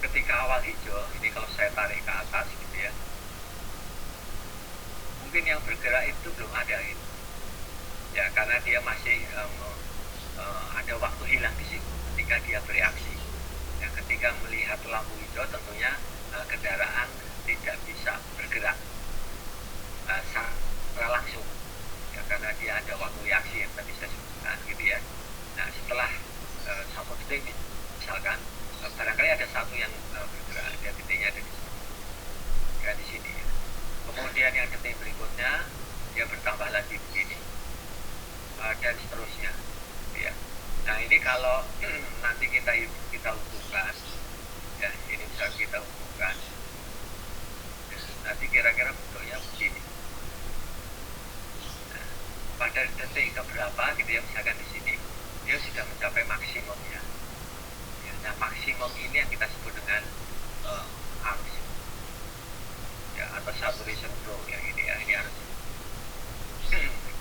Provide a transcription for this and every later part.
ketika awal hijau ini kalau saya tarik ke atas gitu ya, mungkin yang bergerak itu belum ada gitu. Ya karena dia masih ada waktu hilang di situ ketika dia bereaksi. Ya, ketika melihat lampu hijau tentunya kendaraan tidak bisa bergerak secara langsung ya, karena dia ada waktu reaksi yang tadi saya sebutkan gitu ya. Nah setelah 1 detik misalkan barangkali ada satu yang bergerak, ada titiknya ada di sini ya, di sini ya. Kemudian yang detik berikutnya dia bertambah lagi begini dan seterusnya ya. Nah ini kalau nanti kita hubungkan ya, ini bisa kita hubungkan ya, nanti kira-kira bentuknya begini. Nah, pada detik keberapa gitu ya, misalkan di sini dia sudah mencapai maksimumnya ya. Nah maksimum ini yang kita sebut dengan arus ya, atau saturation flow yang ini ya, ini arus.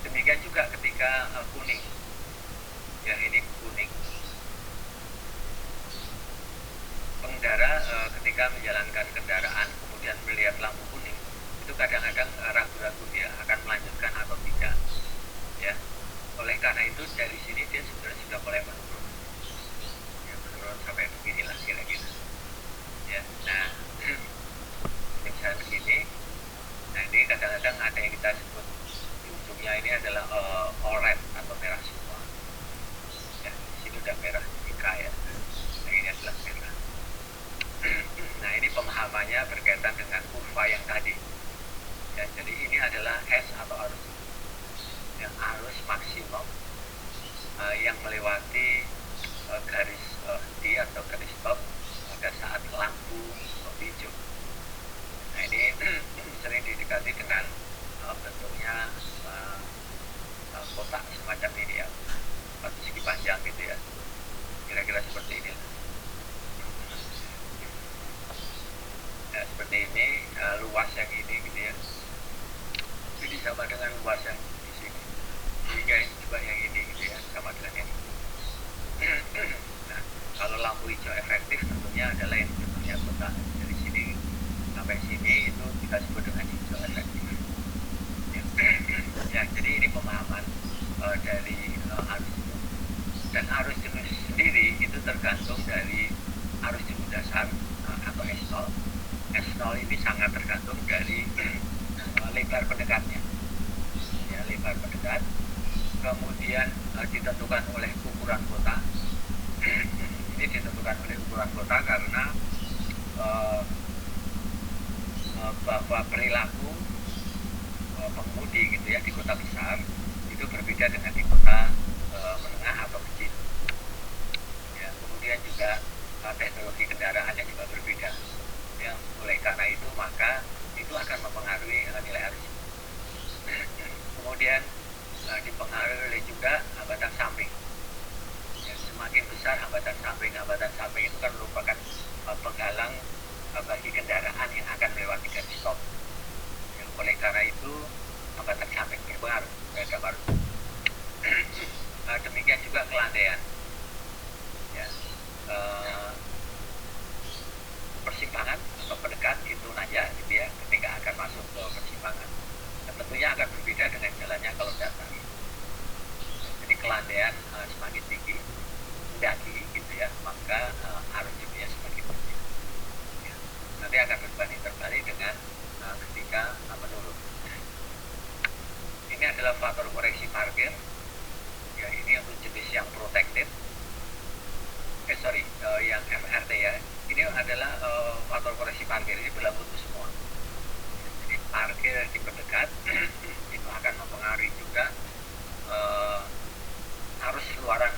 Demikian juga ketika kuning ya, ini kuning. Pengendara ketika menjalankan kendaraan kemudian melihat lampu kuning itu kadang-kadang ragu-ragu dia akan melanjutkan atau tidak ya. Oleh karena itu dari sini dia sudah mulai menurun ya, menurun sampai beginilah kira-kira ya. Nah ini misalnya begini. Nah ini kadang-kadang ada yang kita sebut di ujungnya ini adalah orange atau merah semua ya. Di sini udah merah jika ya. Nah ini adalah merah. Nah ini pemahamannya berkaitan dengan kurva yang tadi ya. Jadi ini adalah S atau arus yang arus maksimum yang melewati garis D atau garis stop pada saat lampu hijau. Nah ini sering didekati dengan bentuknya kotak semacam ini ya, atau segi panjang gitu ya, kira-kira seperti ini. Nah seperti ini luas yang ini gitu ya, jadi sama dengan luas yang di sini, sehingga ini juga yang ini gitu ya, sama dengan yang ini. Nah kalau lampu hijau efektif tentunya adalah yang bentuknya kotak dari sini sampai sini, itu kita sebut dengan hijau efektif ya. Ya jadi ini pemahaman dari arus itu. Dan arus itu sendiri itu tergantung dari arus jenuh dasar atau S0. S0 ini sangat tergantung dari lebar pendekatnya ya, lebar pendekat, kemudian ditentukan oleh ukuran kotak. Ini ditentukan oleh ukuran kotak karena bahwa perilaku pengemudi gitu ya di kota besar itu berbeda dengan di kota menengah atau kecil ya. Kemudian juga teknologi kendaraannya juga berbeda ya. Oleh karena itu maka itu akan mempengaruhi nilai arus. Kemudian dipengaruhi juga hambatan samping ya. Semakin besar hambatan samping itu kan merupakan penghalang bagi kendaraan yang akan melewati garis stop ya. Oleh karena itu hambatan samping berpengaruh terhadap arus. Demikian juga kelandaian ya. Persimpangan atau pendekat itu saja gitu ya, ketika akan masuk ke persimpangan tentunya akan berbeda dengan jalannya kalau datang. Jadi kelandaian semakin tinggi mendaki gitu ya, maka arus jenuhnya semakin tinggi ya. Nanti akan berbanding terbalik dengan ketika menurun. Ini adalah faktor koreksi parkir ya. Ini untuk jenis yang protected yang FRT ya. Ini adalah faktor koreksi parkir, ini berlaku untuk semua. Jadi parkir di pendekat itu akan mempengaruhi juga arus luaran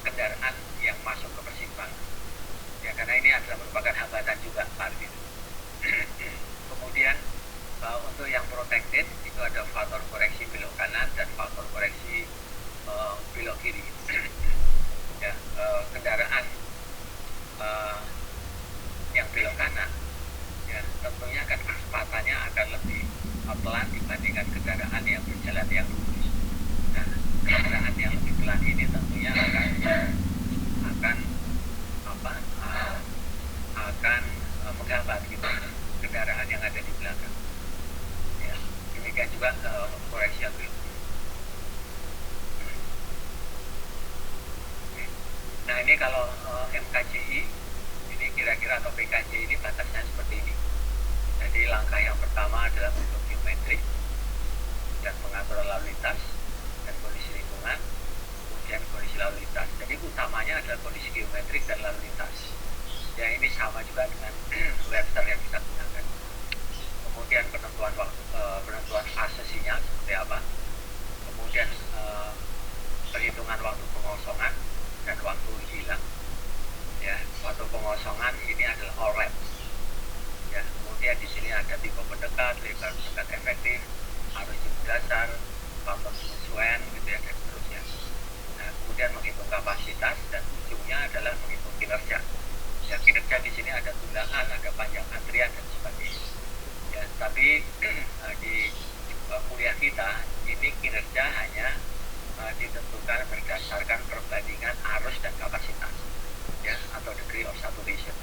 kendaraan yang masuk ke persimpangan ya, karena ini adalah merupakan hambatan juga parkir. Kemudian untuk yang protected itu ada faktor koreksi belok kanan dan faktor koreksi belok kiri ya. Kendaraan yang belok kanan ya tentunya akan kecepatannya akan lebih pelan dibandingkan kendaraan yang berjalan yang lurus. Nah kendaraan yang lebih pelan ini tentunya akan ini kalau MKJI ini kira-kira atau PKJ ini batasnya seperti ini. Jadi langkah yang pertama adalah untuk geometrik dan mengatur lalu lintas dan kondisi lingkungan, kemudian kondisi lalu lintas. Jadi utamanya adalah kondisi geometrik dan lalu lintas. Ya, ini sama juga dengan Webster yang kita gunakan. Kemudian penentuan fase sinyal seperti apa. Kemudian perhitungan waktu pengosongan dan waktu hilang. Ya, waktu pengosongan ini adalah OLED. Ya, kemudian di sini ada tipe pendekat, lebar pendekat efektif, arus jumlah dasar, faktor penyesuaian, gitu ya, dan seterusnya. Nah, kemudian menghitung kapasitas dan ujungnya adalah menghitung kinerja. Ya, kinerja di sini ada tundangan, ada panjang antrian dan sebagainya. Ya, tapi di kuliah kita ini kinerja hanya ditentukan berdasarkan perbandingan arus dan kapasitas, ya, atau degree of saturation.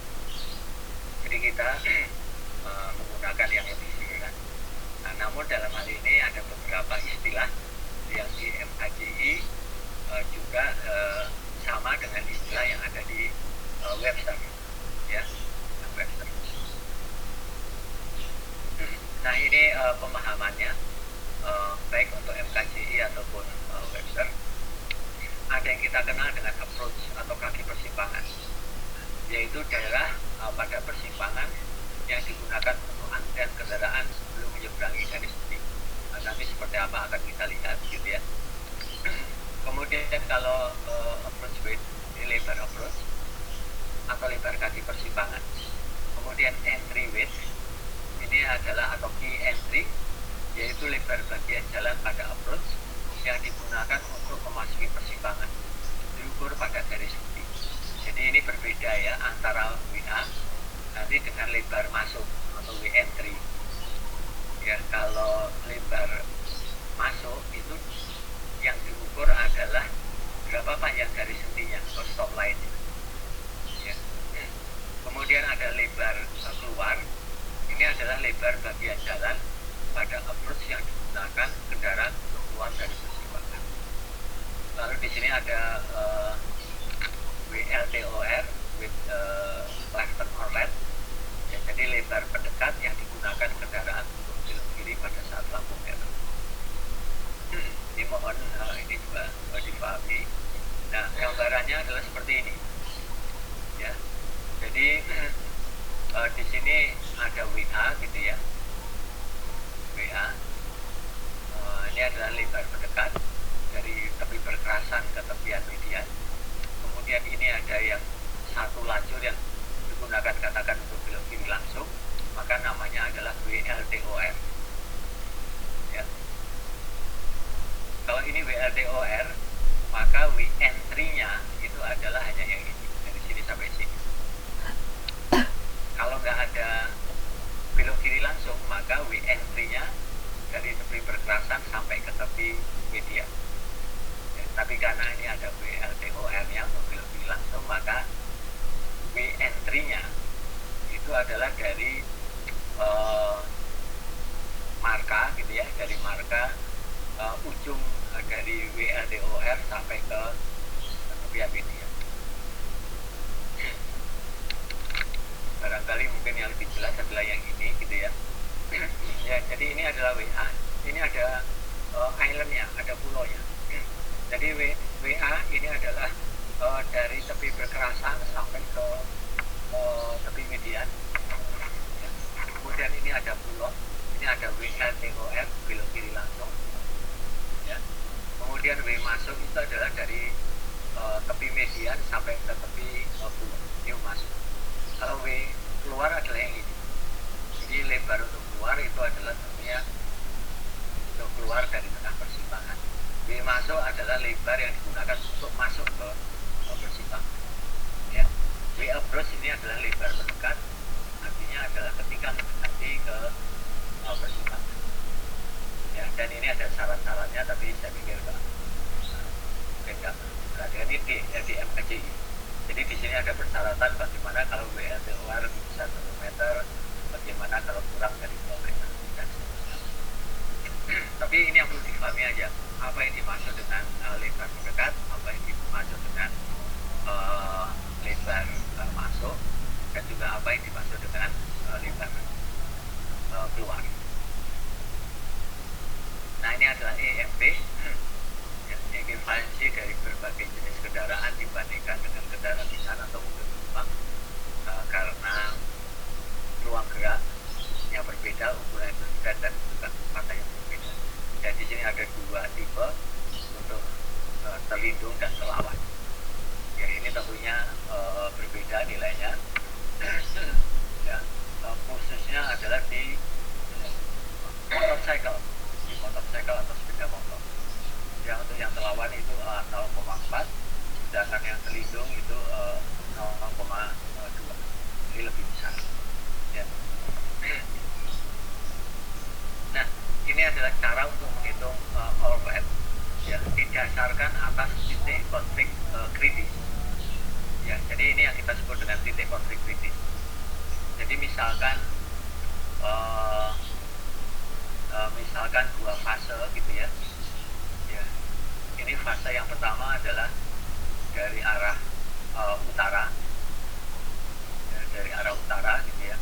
Jadi kita menggunakan yang lebih ringan. Nah, namun dalam hal ini ada beberapa istilah yang di MKJI juga sama dengan istilah yang ada di Webster, ya, Webster. Nah, ini pemahamannya baik untuk MKJI ataupun Webster. Ada yang kita kenal dengan approach atau kaki persimpangan, yaitu daerah pada persimpangan yang digunakan untuk antrian kendaraan sebelum menyeberangi garis titik. Nanti seperti apa akan kita lihat, gitu ya. Kemudian kalau approach width, ini lebar approach atau lebar kaki persimpangan. Kemudian entry width, ini adalah atau key entry, yaitu lebar bagian jalan pada approach yang digunakan untuk memasuki persimpangan, diukur pada garis titik. Jadi ini berbeda ya antara WA nanti dengan lebar masuk atau W entry. Ya, kalau lebar masuk itu yang diukur adalah berapa panjang garis hentinya atau stop line. Ya. Kemudian ada lebar keluar. Ini adalah lebar bagian jalan pada approach yang digunakan kendaraan untuk keluar dari persimpangan. Lalu di sini ada WLTOR with left turn or left. Ya, jadi lebar pendekat yang digunakan kendaraan untuk belok kiri pada saat lampu merah. Ini mohon ini juga dipahami. Nah, gambarannya adalah seperti ini. Ya, jadi di sini ada WA, gitu ya. WA ini adalah lebar pendekat dari tepi perkerasan ke tepian median. Kemudian ini ada yang satu lajur yang digunakan katakan untuk belok kiri langsung, maka namanya adalah WLTOR. Ya. Kalau ini WLTOR, maka W entry-nya itu adalah hanya yang ini, dari sini sampai sini. Kalau nggak ada belok kiri langsung, maka W entry-nya dari tepi perkerasan sampai ke tepi median. Ya, tapi karena ini ada WLTOR-nya untuk belok kiri langsung, maka W entry-nya itu adalah dari marka, gitu ya, dari marka ujung dari WLTOR sampai ke tepian median. Barangkali mungkin yang lebih jelas adalah yang ini, gitu ya. Ya, jadi ini adalah WA, ini ada islandnya, ada pulaunya. Jadi WA ini adalah dari tepi perkerasan sampai ke tepi median. Ya. Kemudian ini ada pulau, ini ada WLTOR belok kiri langsung. Ya. Kemudian W masuk itu adalah dari tepi median sampai ke tepi pulau, ini masuk. Kalau W keluar adalah yang ini. Jadi lebar untuk keluar itu adalah tentunya untuk keluar dari tengah persimpangan. W masuk adalah lebar yang digunakan untuk masuk ke persimpangan. Ya. W approach ini adalah lebar mendekat, artinya adalah ketika mendekati ke persimpangan. Ya, dan ini ada syarat-syaratnya, tapi saya pikir mungkin nggak perhatikan ini di MKJI. Jadi di sini ada persyaratan bagaimana kalau WLTOR bisa 1 meter, bagaimana kalau kurang dari 2 meter, dan seterusnya. Tapi ini yang perlu dipahami aja, apa yang dimaksud dengan lebar mendekat, apa yang dimaksud dengan konflik kritis. Jadi misalkan misalkan dua fase gitu ya. Ya, ini fase yang pertama adalah dari arah utara, ya, dari arah utara gitu ya,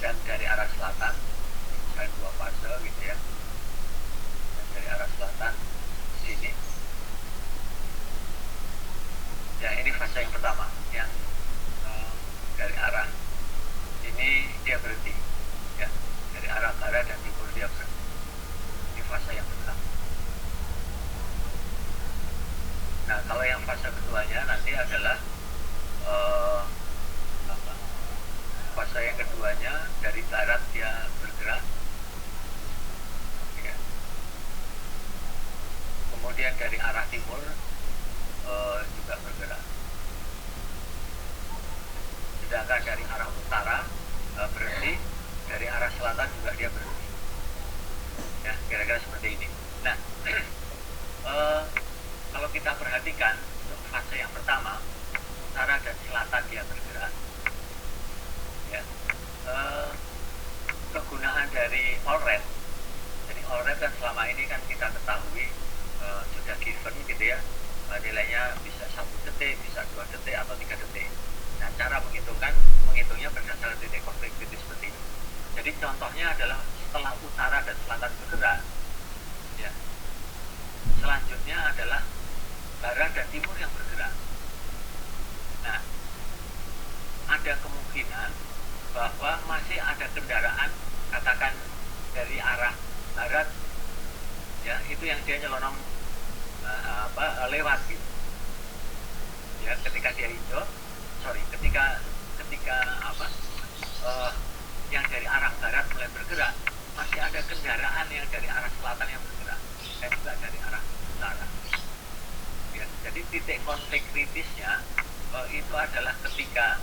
dan dari arah selatan, misalkan dua fase gitu ya, dan dari arah selatan sini. Ya, ini fase yang pertama, yang dari arah ini dia berhenti, ya, dari arah barat dan timur dia berhenti. Ini fase yang pertama. Nah, kalau yang fase keduanya nanti adalah fase yang keduanya dari barat dia bergerak, ya. Kemudian dari arah timur juga bergerak. Sedangkan dari arah utara berhenti, dari arah selatan juga dia berhenti. Ya, kira-kira seperti ini. Nah, kalau kita perhatikan untuk fase yang pertama, utara dan selatan dia bergerak. Ya, kegunaan dari all red. Jadi all red kan selama ini kan kita ketahui sudah given gitu ya, nilainya bisa 1 detik, bisa 2 detik atau 3 detik. Nah, cara menghitungnya berdasarkan titik konflik kritis seperti ini. Jadi contohnya adalah setelah utara dan selatan bergerak, ya, selanjutnya adalah barat dan timur yang bergerak. Nah, ada kemungkinan bahwa masih ada kendaraan, katakan dari arah barat, ya, itu yang dia nyelonong lewat gitu. Ya, ketika dia hijau, ketika yang dari arah barat mulai bergerak, masih ada kendaraan yang dari arah selatan yang bergerak, dan juga dari arah utara. Ya, jadi titik konflik kritisnya itu adalah ketika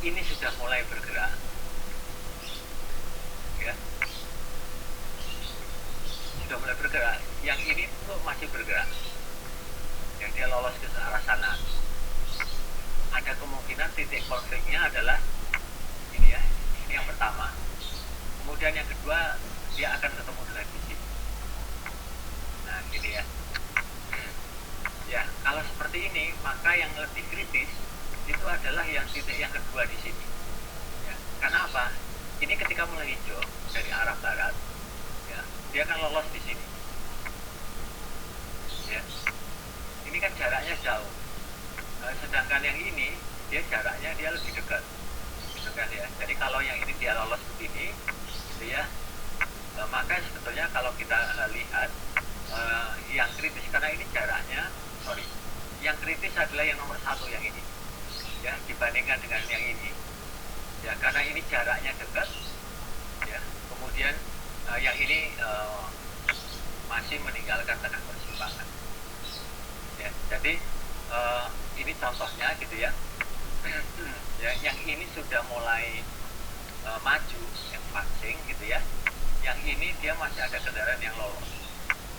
ini sudah mulai bergerak, ya, sudah mulai bergerak, yang ini tuh masih bergerak, yang dia lolos ke arah sana. Ada kemungkinan titik konfliknya adalah ini ya, ini yang pertama. Kemudian yang kedua, dia akan ketemu dengan di sini. Nah, gini ya. Ya, kalau seperti ini, maka yang lebih kritis itu adalah yang titik yang kedua di sini. Ya, karena apa? Ini ketika mulai hijau dari arah barat, ya, dia akan lolos di sini. Ya, ini kan jaraknya jauh. Sedangkan yang ini, dia jaraknya dia lebih dekat, gitu kan ya. Jadi kalau yang ini dia lolos begini, gitu ya, maka sebetulnya kalau kita lihat yang kritis, karena ini jaraknya, yang kritis adalah yang nomor 1 yang ini, ya, dibandingkan dengan yang ini, ya, karena ini jaraknya dekat, ya. Kemudian yang ini masih meninggalkan tengah persimpangan, ya. Jadi ini contohnya gitu ya. Ya, yang ini sudah mulai maju, yang passing gitu ya. Yang ini dia masih ada kendaraan yang lolos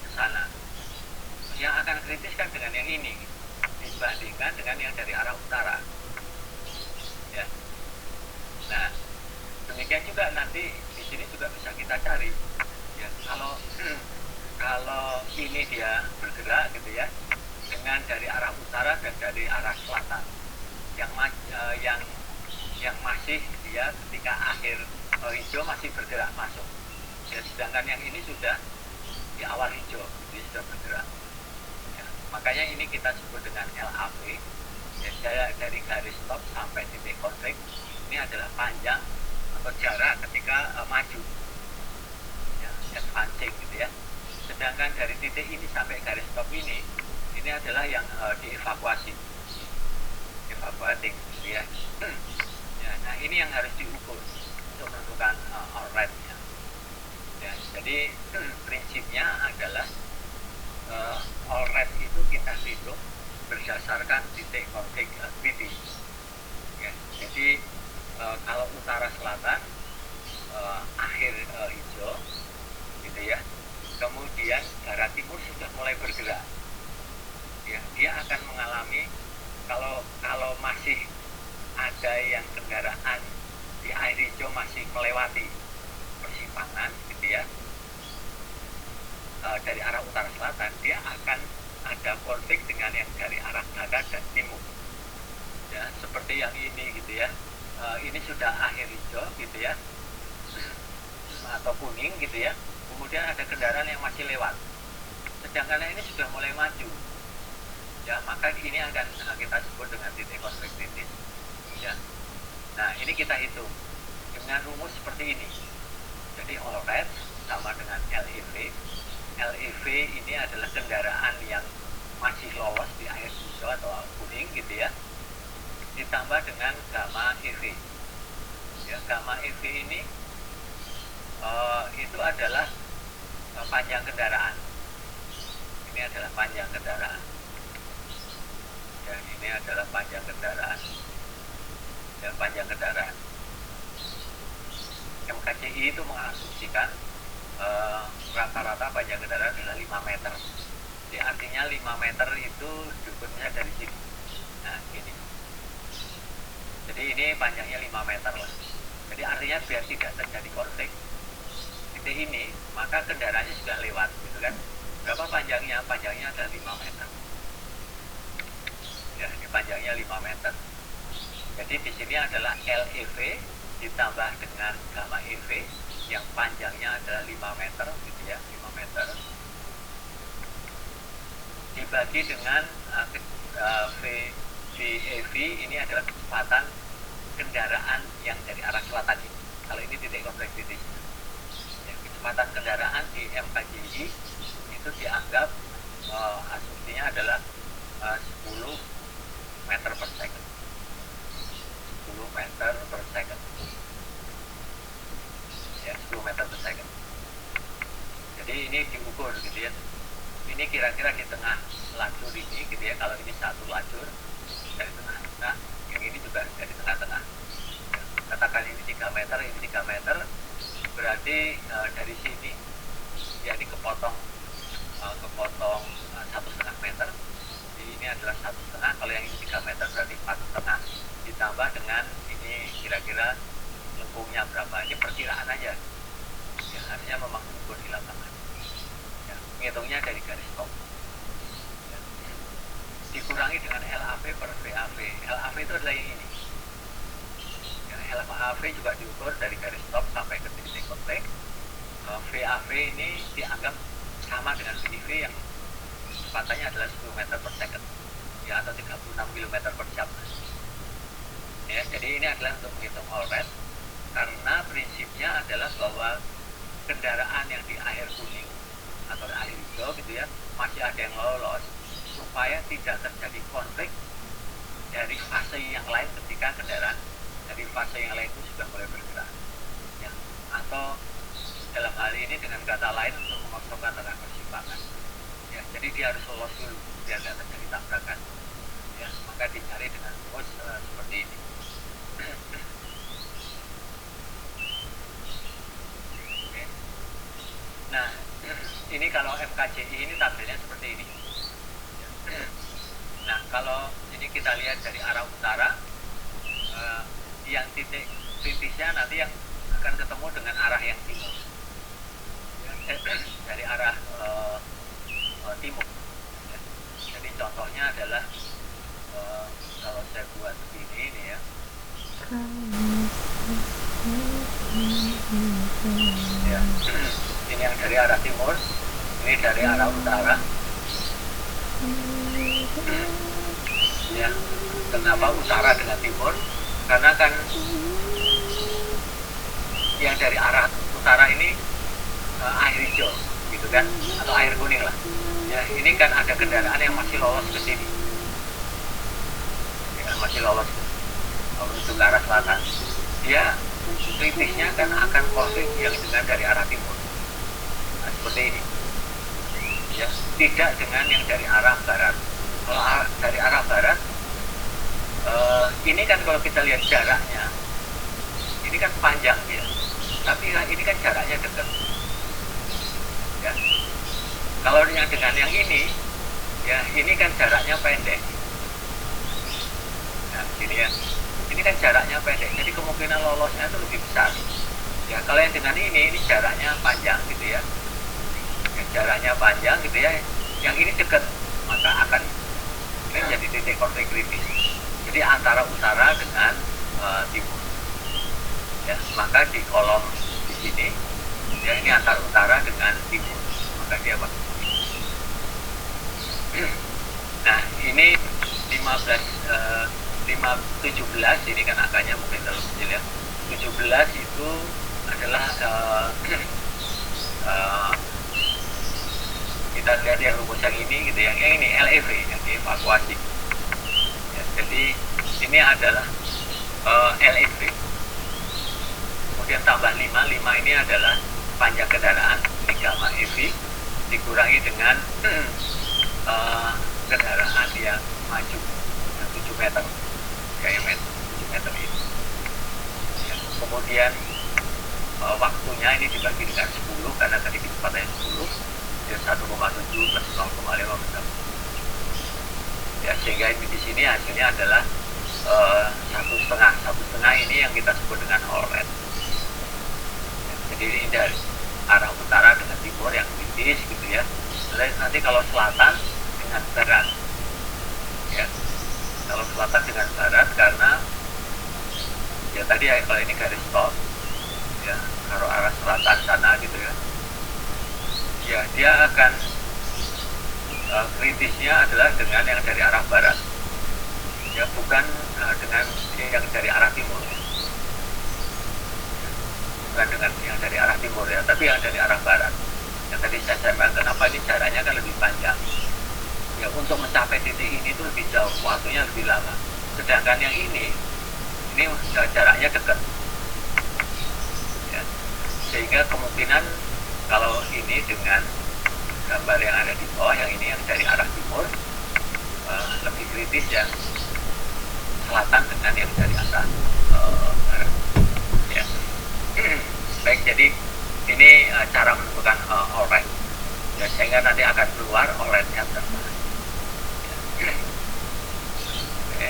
ke sana. Yang akan kritis kan dengan yang ini dibandingkan dengan yang dari arah utara. Ya. Nah, demikian juga nanti di sini juga bisa kita cari. Ya, kalau ini dia bergerak gitu ya, dengan dari arah utara dan dari arah selatan, yang masih dia ketika akhir hijau masih bergerak masuk, ya, sedangkan yang ini sudah di awal hijau, jadi sudah bergerak, ya. Makanya ini kita sebut dengan LAV, ya, saya dari garis stop sampai titik konflik ini adalah panjang atau jarak ketika maju, ya, advancing gitu ya. Sedangkan dari titik ini sampai garis stop ini adalah yang dievakuasi, evakuating, gitu ya. Ya, nah ini yang harus diukur untuk menentukan all right-nya. Ya, jadi prinsipnya adalah all right itu kita hitung berdasarkan titik konflik kritis. Ya, jadi kalau utara selatan akhir hijau, gitu ya. Kemudian barat timur sudah mulai bergerak. Ya, dia akan mengalami kalau masih ada yang kendaraan di air hijau masih melewati persimpangan gitu ya, dari arah utara selatan, dia akan ada konflik dengan yang dari arah barat dan timur ya, seperti yang ini gitu ya. Ini sudah air hijau gitu ya, atau kuning gitu ya, kemudian ada kendaraan yang masih lewat, sedangkan ini sudah mulai maju ya, maka ini akan kita sebut dengan titik konflik kritis ya. Nah, ini kita hitung dengan rumus seperti ini. Jadi all red sama dengan LEV. LEV ini adalah kendaraan yang masih lolos di air hijau atau kuning gitu ya, ditambah dengan gamma EV ya. Gamma EV ini itu adalah panjang kendaraan. Ini adalah panjang kendaraan dan ini adalah panjang kendaraan dan panjang kendaraan. MKCI itu mengasumsikan rata-rata panjang kendaraan adalah 5 meter. Jadi artinya 5 meter itu diukurnya dari sini. Nah, ini. Jadi ini panjangnya 5 meter lah. Jadi artinya biar tidak terjadi konflik titik ini, maka kendaraannya sudah lewat gitu kan. Berapa panjangnya? Panjangnya ada 5 meter. Ya, ini panjangnya 5 meter. Jadi di sini adalah LEV ditambah dengan gamma EV yang panjangnya adalah 5 meter gitu ya, 5 meter. Dibagi dengan VAV, ini adalah kecepatan kendaraan yang dari arah selatan ini. Kalau ini titik kompleksitas. Ya, kecepatan kendaraan di MKJI itu dianggap asumsinya adalah 10 meter per second. 10 meter per second. Ya, 10 meter per second. Jadi ini diukur gitu ya. Ini kira-kira di tengah lajur ini gitu ya. Kalau ini satu lajur dari tengah-tengah, yang ini juga dari tengah-tengah. Katakan ini 3 meter, ini 3 meter, berarti dari sini ya dikepotong 1,5 meter. Jadi ini adalah 1,5. Kalau yang ini 3 meter berarti 4,5 ditambah dengan ini kira-kira lengkungnya berapa. Ini perkiraan aja. Ya, artinya memang diukur di lapangan. Ya, ngitungnya dari garis stop. Ya. Dikurangi dengan LAV per VAV. LAV itu adalah yang ini. Ya, LAV juga diukur dari garis stop sampai ke titik konflik. VAV ini dianggap sama dengan VIV yang kecepatannya adalah 10 meter per second ya, atau 36 km per jam ya. Jadi ini adalah untuk menghitung all red, karena prinsipnya adalah bahwa kendaraan yang di air kuning atau di air hijau gitu ya, masih ada yang lolos supaya tidak terjadi konflik dari fase yang lain ketika kendaraan dari fase yang lain itu sudah mulai bergerak ya. Atau dalam hal ini dengan kata lain untuk memasukkan tengah persimpangan ya, jadi dia harus lolos dulu biar tidak terjadi tabrakan ya, maka dicari dengan rumus seperti ini. Oke. Nah, ini kalau MKCI ini tabelnya seperti ini. Nah, kalau ini kita lihat dari arah utara, yang titik kritisnya nanti yang akan ketemu dengan arah yang timur. Dari arah timur ya. Jadi contohnya adalah kalau saya buat begini ini ya, ya ini yang dari arah timur, ini dari arah utara ya. Kenapa utara dengan timur? Karena kan yang dari arah utara ini air hijau gitu kan, atau air kuning lah ya. Ini kan ada kendaraan yang masih lolos ke sini ya, masih lolos menuju ke arah selatan. Dia kritisnya kan akan konflik yang dengan dari arah timur. Nah, seperti ini ya, tidak dengan yang dari arah barat. Kalau dari arah barat ini kan kalau kita lihat jaraknya ini kan panjang dia, tapi ini kan jaraknya dekat ya. Kalau yang dengan yang ini ya, ini kan jaraknya pendek. Nah, sini ya, ini kan jaraknya pendek, jadi kemungkinan lolosnya itu lebih besar. Ya, kalau yang dengan ini jaraknya panjang gitu ya. Yang jaraknya panjang gitu ya, yang ini dekat, maka akan ini menjadi titik konflik kritis. Jadi antara utara dengan timur. Ya, maka di kolom di sini, ya ini antara utara dengan timur, maka dia apa? Nah, ini 17 ini kan angkanya mungkin terlalu kecil ya. 17 itu adalah kita lihat yang rumus yang ini gitu, yang ini LEV yang dievakuasi. Ya, jadi ini adalah LEV. Kemudian tambah 5 ini adalah panjang kendaraan, ini gamma EV dikurangi dengan kendaraan yang maju yang 7 meter diameter 7 meter ini. Ya, kemudian waktunya ini dibagi dengan 10 karena tadi kecepatannya 10, ya 1,7 plus 0,5 meter. Ya, sehingga di sini hasilnya adalah 1,5 ini yang kita sebut dengan Holland. Ya, jadi ini dari arah utara dengan timur yang kritis gitu ya. Nanti kalau selatan dengan barat, ya kalau selatan dengan barat karena ya tadi ya kalau ini garis stop ya kalau arah selatan sana gitu ya, ya dia akan kritisnya adalah dengan yang dari arah barat, ya bukan dengan yang dari arah timur, bukan dengan yang dari arah timur ya, tapi yang dari arah barat. Yang tadi saya sampaikan kenapa ini jaraknya kan lebih panjang. Ya untuk mencapai titik ini tuh lebih jauh, waktunya lebih lama. Sedangkan yang ini jaraknya dekat. Ya. Sehingga kemungkinan kalau ini dengan gambar yang ada di bawah, yang ini yang dari arah timur, lebih kritis yang selatan dengan yang dari arah barat. Ya. Baik, jadi ini cara menentukan oret. Ya, sehingga nanti akan keluar oret yang terbaik. Oke.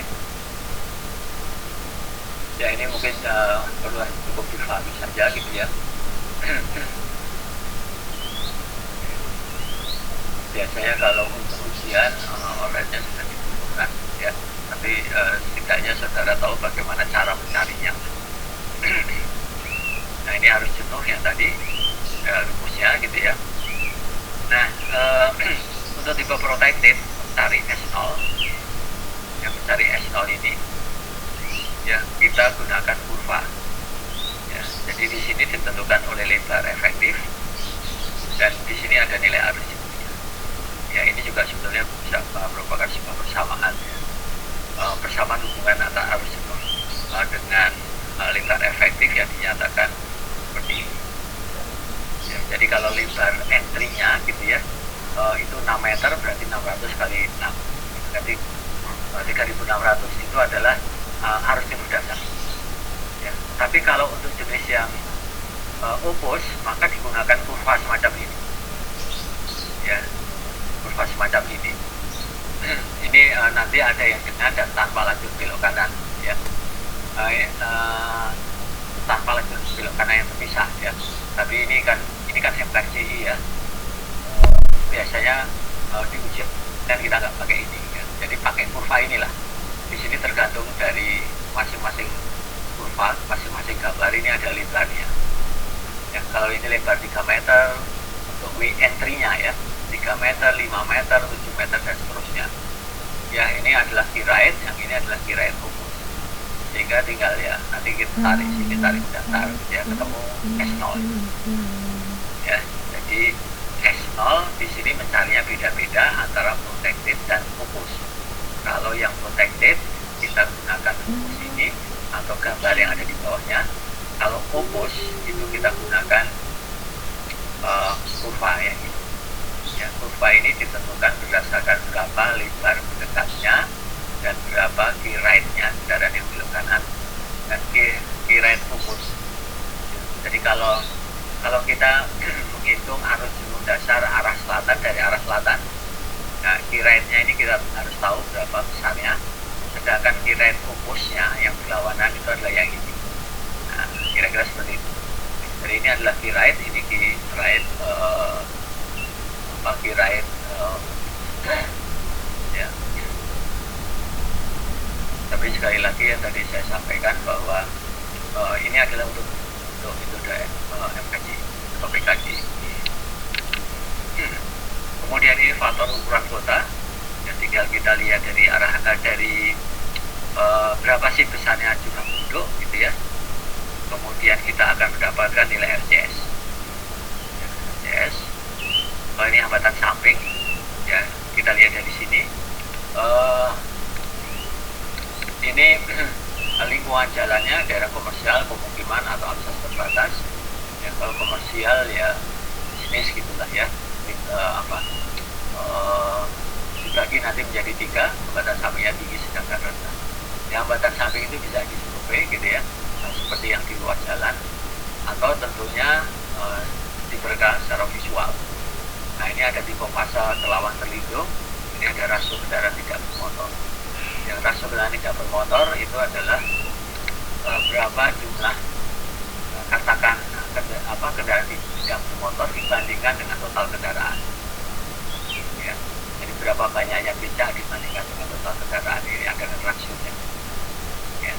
Ya ini mungkin perlu cukup difahami saja gitu ya. Biasanya kalau untuk ujian oretnya sudah ditentukan ya, tapi setidaknya saudara tahu bagaimana cara mencarinya. Nah ini harus jenuh yang tadi rumusnya gitu ya. Nah untuk tipe protected mencari S0, yang mencari S0 ini ya kita gunakan kurva. Ya, jadi di sini ditentukan oleh lebar efektif dan di sini ada nilai arus jenuhnya. Ya ini juga sebetulnya bisa merupakan sebuah persamaan ya. Persamaan hubungan antara arus jenuh dengan lebar efektif yang dinyatakan seperti ini. Ya, jadi kalau lebar entry-nya gitu ya, itu 6 meter berarti 600 kali 6, berarti 3.600 itu adalah arus jenuh dasar. Ya, tapi kalau untuk jenis yang opus maka digunakan kurva semacam ini. Ya, kurva semacam ini. Ini nanti ada yang dengan dan tanpa lajur belok kanan. Ya, tanpa lajur belok kanan yang terpisah ya. Tapi ini kan MKCI ya. Biasanya di ujian dan kita nggak pakai ini ya. Jadi pakai kurva inilah. Di sini tergantung dari masing-masing kurva, masing-masing gambar ini ada lebarnya. Ya, kalau ini lebar 3 meter untuk W entry-nya ya, 3 meter, 5 meter, 7 meter dan seterusnya. Ya ini adalah key rate, yang ini adalah key rate fokus. Sehingga tinggal ya nanti kita tarik sini, tarik datar ya ketemu S0. Ya, jadi S0 di sini mencarinya beda-beda antara protected dan fokus. Kalau yang protected kita gunakan rumus ini atau gambar yang ada di bawahnya. Kalau fokus itu kita gunakan kurva ya ini. Ya, kurva ini ditentukan berdasarkan berapa lebar mendekatnya dan berapa key rate-nya kendaraan yang belok kanan dan key rate fokus. Jadi kalau kita menghitung arus jenuh dasar arah selatan dari arah selatan, nah key rate-nya ini kita harus tahu berapa besarnya. Sedangkan key terkait rumusnya yang berlawanan itu adalah yang ini. Nah, kira-kira seperti itu. Jadi ini adalah V right, ini Q right, Q right, ya. Tapi sekali lagi yang tadi saya sampaikan bahwa ini adalah untuk metode MKG atau PKG. Kemudian ini faktor ukuran kota, yang tinggal kita lihat dari dari berapa sih besarnya jumlah penduduk gitu ya. Kemudian kita akan mendapatkan nilai RCS. RCS. Ini hambatan samping, ya kita lihat dari sini. Ini lingkungan jalannya daerah komersial, pemukiman atau akses terbatas. Ya, kalau komersial ya bisnis gitulah ya. Dibagi nanti menjadi 3, hambatan sampingnya tinggi, sedangkan rendah. Ya, hambatan samping itu bisa disurvei gitu ya, seperti yang di luar jalan, atau tentunya diperkirakan secara visual. Nah, ini ada di Kopasal Telawan Terlindung. Ini ada rasio kendaraan tidak bermotor. Yang rasio kendaraan tidak bermotor itu adalah berapa jumlah katakan kendaraan tidak bermotor dibandingkan dengan total kendaraan. Ya, jadi berapa banyaknya becak dibandingkan dengan total kendaraan, ini ada rasionya. Ya.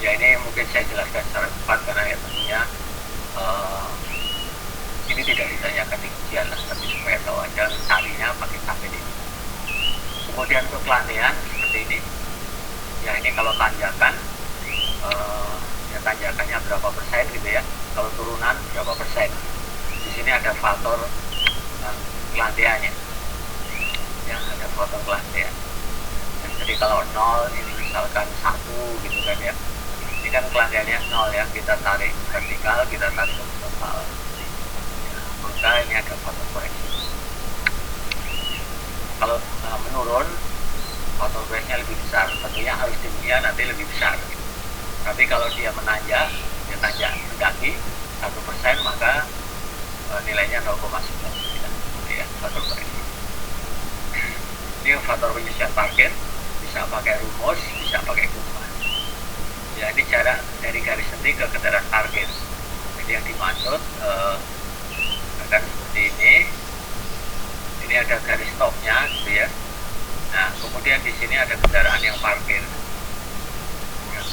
Ya, ini mungkin saya jelaskan secara cepat karena ya tentunya ini tidak ditanyakan di ujian lah, tapi supaya tahu aja carinya pakai tabel ini. Kemudian untuk kelandaian seperti ini. Ya, ini kalau tanjakan, ya tanjakannya berapa persen gitu ya. Kalau turunan berapa persen. Di sini ada faktor kelandaiannya. Ya, ada faktor kelandaian. Ya, jadi kalau 0 ini misalkan 1 gitu kan ya. Ini kan kelandaiannya 0 ya. Kita tarik vertikal, kita tarik horizontal. Ya, maka ini ada faktor koreksi. Kalau menurun, faktor koreksinya lebih besar. Tentunya harus dimulai nanti lebih besar. Gitu. Tapi kalau dia menanjak, dia tanjak mendaki 1%, maka nilainya 0,9 ya, faktor koreksi. Ini faktor penyusian parkir, bisa pakai rumus, bisa pakai kurva. Ya, ini jarak dari garis henti ke kendaraan parkir. Jadi yang dimaksud akan seperti ini. Ini ada garis stopnya gitu ya. Nah, kemudian di sini ada kendaraan yang parkir.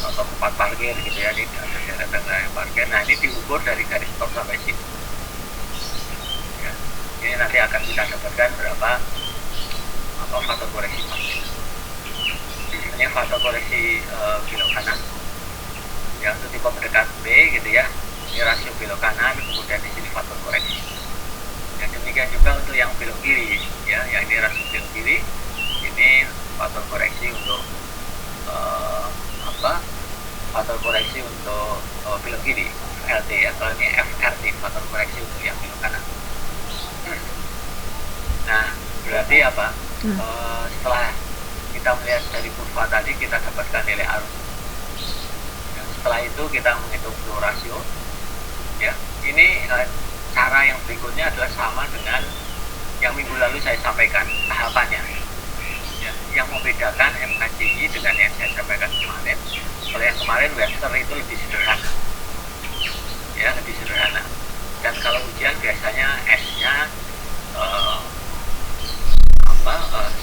Atau tempat parkir gitu ya, ini ada kendaraan yang parkir. Nah, ini diukur dari garis stop sampai sini. Ya, ini nanti akan kita dapatkan berapa faktor koreksi parkir. Ini faktor koreksi belok kanan. Ya, untuk tipe pendekat B gitu ya. Ini rasio belok kanan, kemudian di sini faktor koreksi. Ya, demikian juga untuk yang belok kiri ya, yang ini rasio belok kiri. Ini faktor koreksi untuk faktor koreksi untuk belok kiri LT ya. Kalau ini FRT, faktor koreksi untuk yang belok kanan. Nah, berarti apa? Setelah kita melihat dari kurva tadi, kita dapatkan nilai arus. Dan setelah itu kita menghitung flow rasio. Ya, ini cara yang berikutnya adalah sama dengan yang minggu lalu saya sampaikan tahapannya. Ya, yang membedakan MKCI dengan yang saya sampaikan kemarin. Kalau yang kemarin Webster itu lebih sederhana, ya lebih sederhana. Dan kalau ujian biasanya S-nya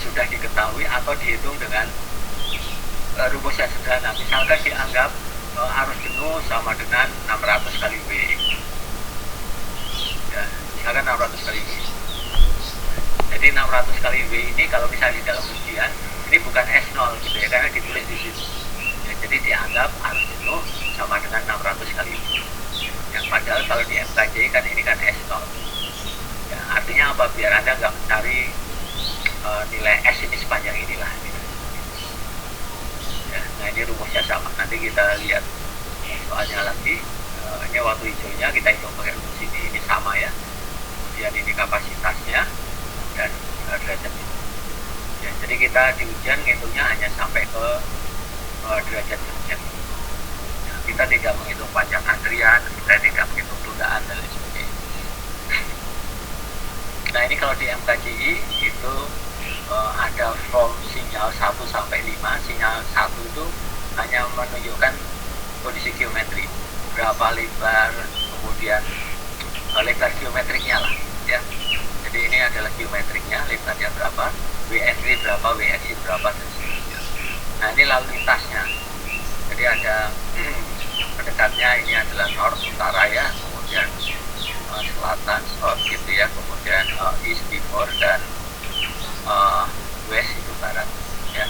sudah diketahui atau dihitung dengan rumus yang sederhana. Misalkan dianggap arus jenuh sama dengan 600 kali W. Ya, misalkan 600 kali W. Jadi 600 kali W ini kalau misalnya di dalam ujian ini bukan S0 gitu ya, karena ditulis di situ. Ya, jadi dianggap arus jenuh sama dengan 600 kali W. Yang padahal kalau di MKJ kan ini kan S0. Ya, artinya apa? Biar Anda nggak mencari nilai S ini sepanjang inilah. Gitu. Ya, nah ini rumusnya sama. Nanti kita lihat soalnya lagi. Ini waktu hijaunya kita hitung pakai rumus ini sama ya. Kemudian ini kapasitasnya dan derajatnya. Ya, jadi kita di ujian ngitungnya hanya sampai ke derajat jam. Ya, kita tidak menghitung panjang antrian, kita tidak menghitung tundaan dan lain sebagainya. Nah, ini kalau di MKJI itu ada from sinyal 1 sampai 5. Sinyal 1 itu hanya menunjukkan kondisi geometri, berapa lebar, kemudian lebar geometriknya lah ya. Jadi ini adalah geometriknya, lebarnya berapa, WNW berapa, WXY berapa, dan seterusnya. Nah ini lalu lintasnya. Jadi ada pendekatnya, ini adalah north utara ya, kemudian selatan south gitu ya, kemudian east timur, dan west itu barat ya.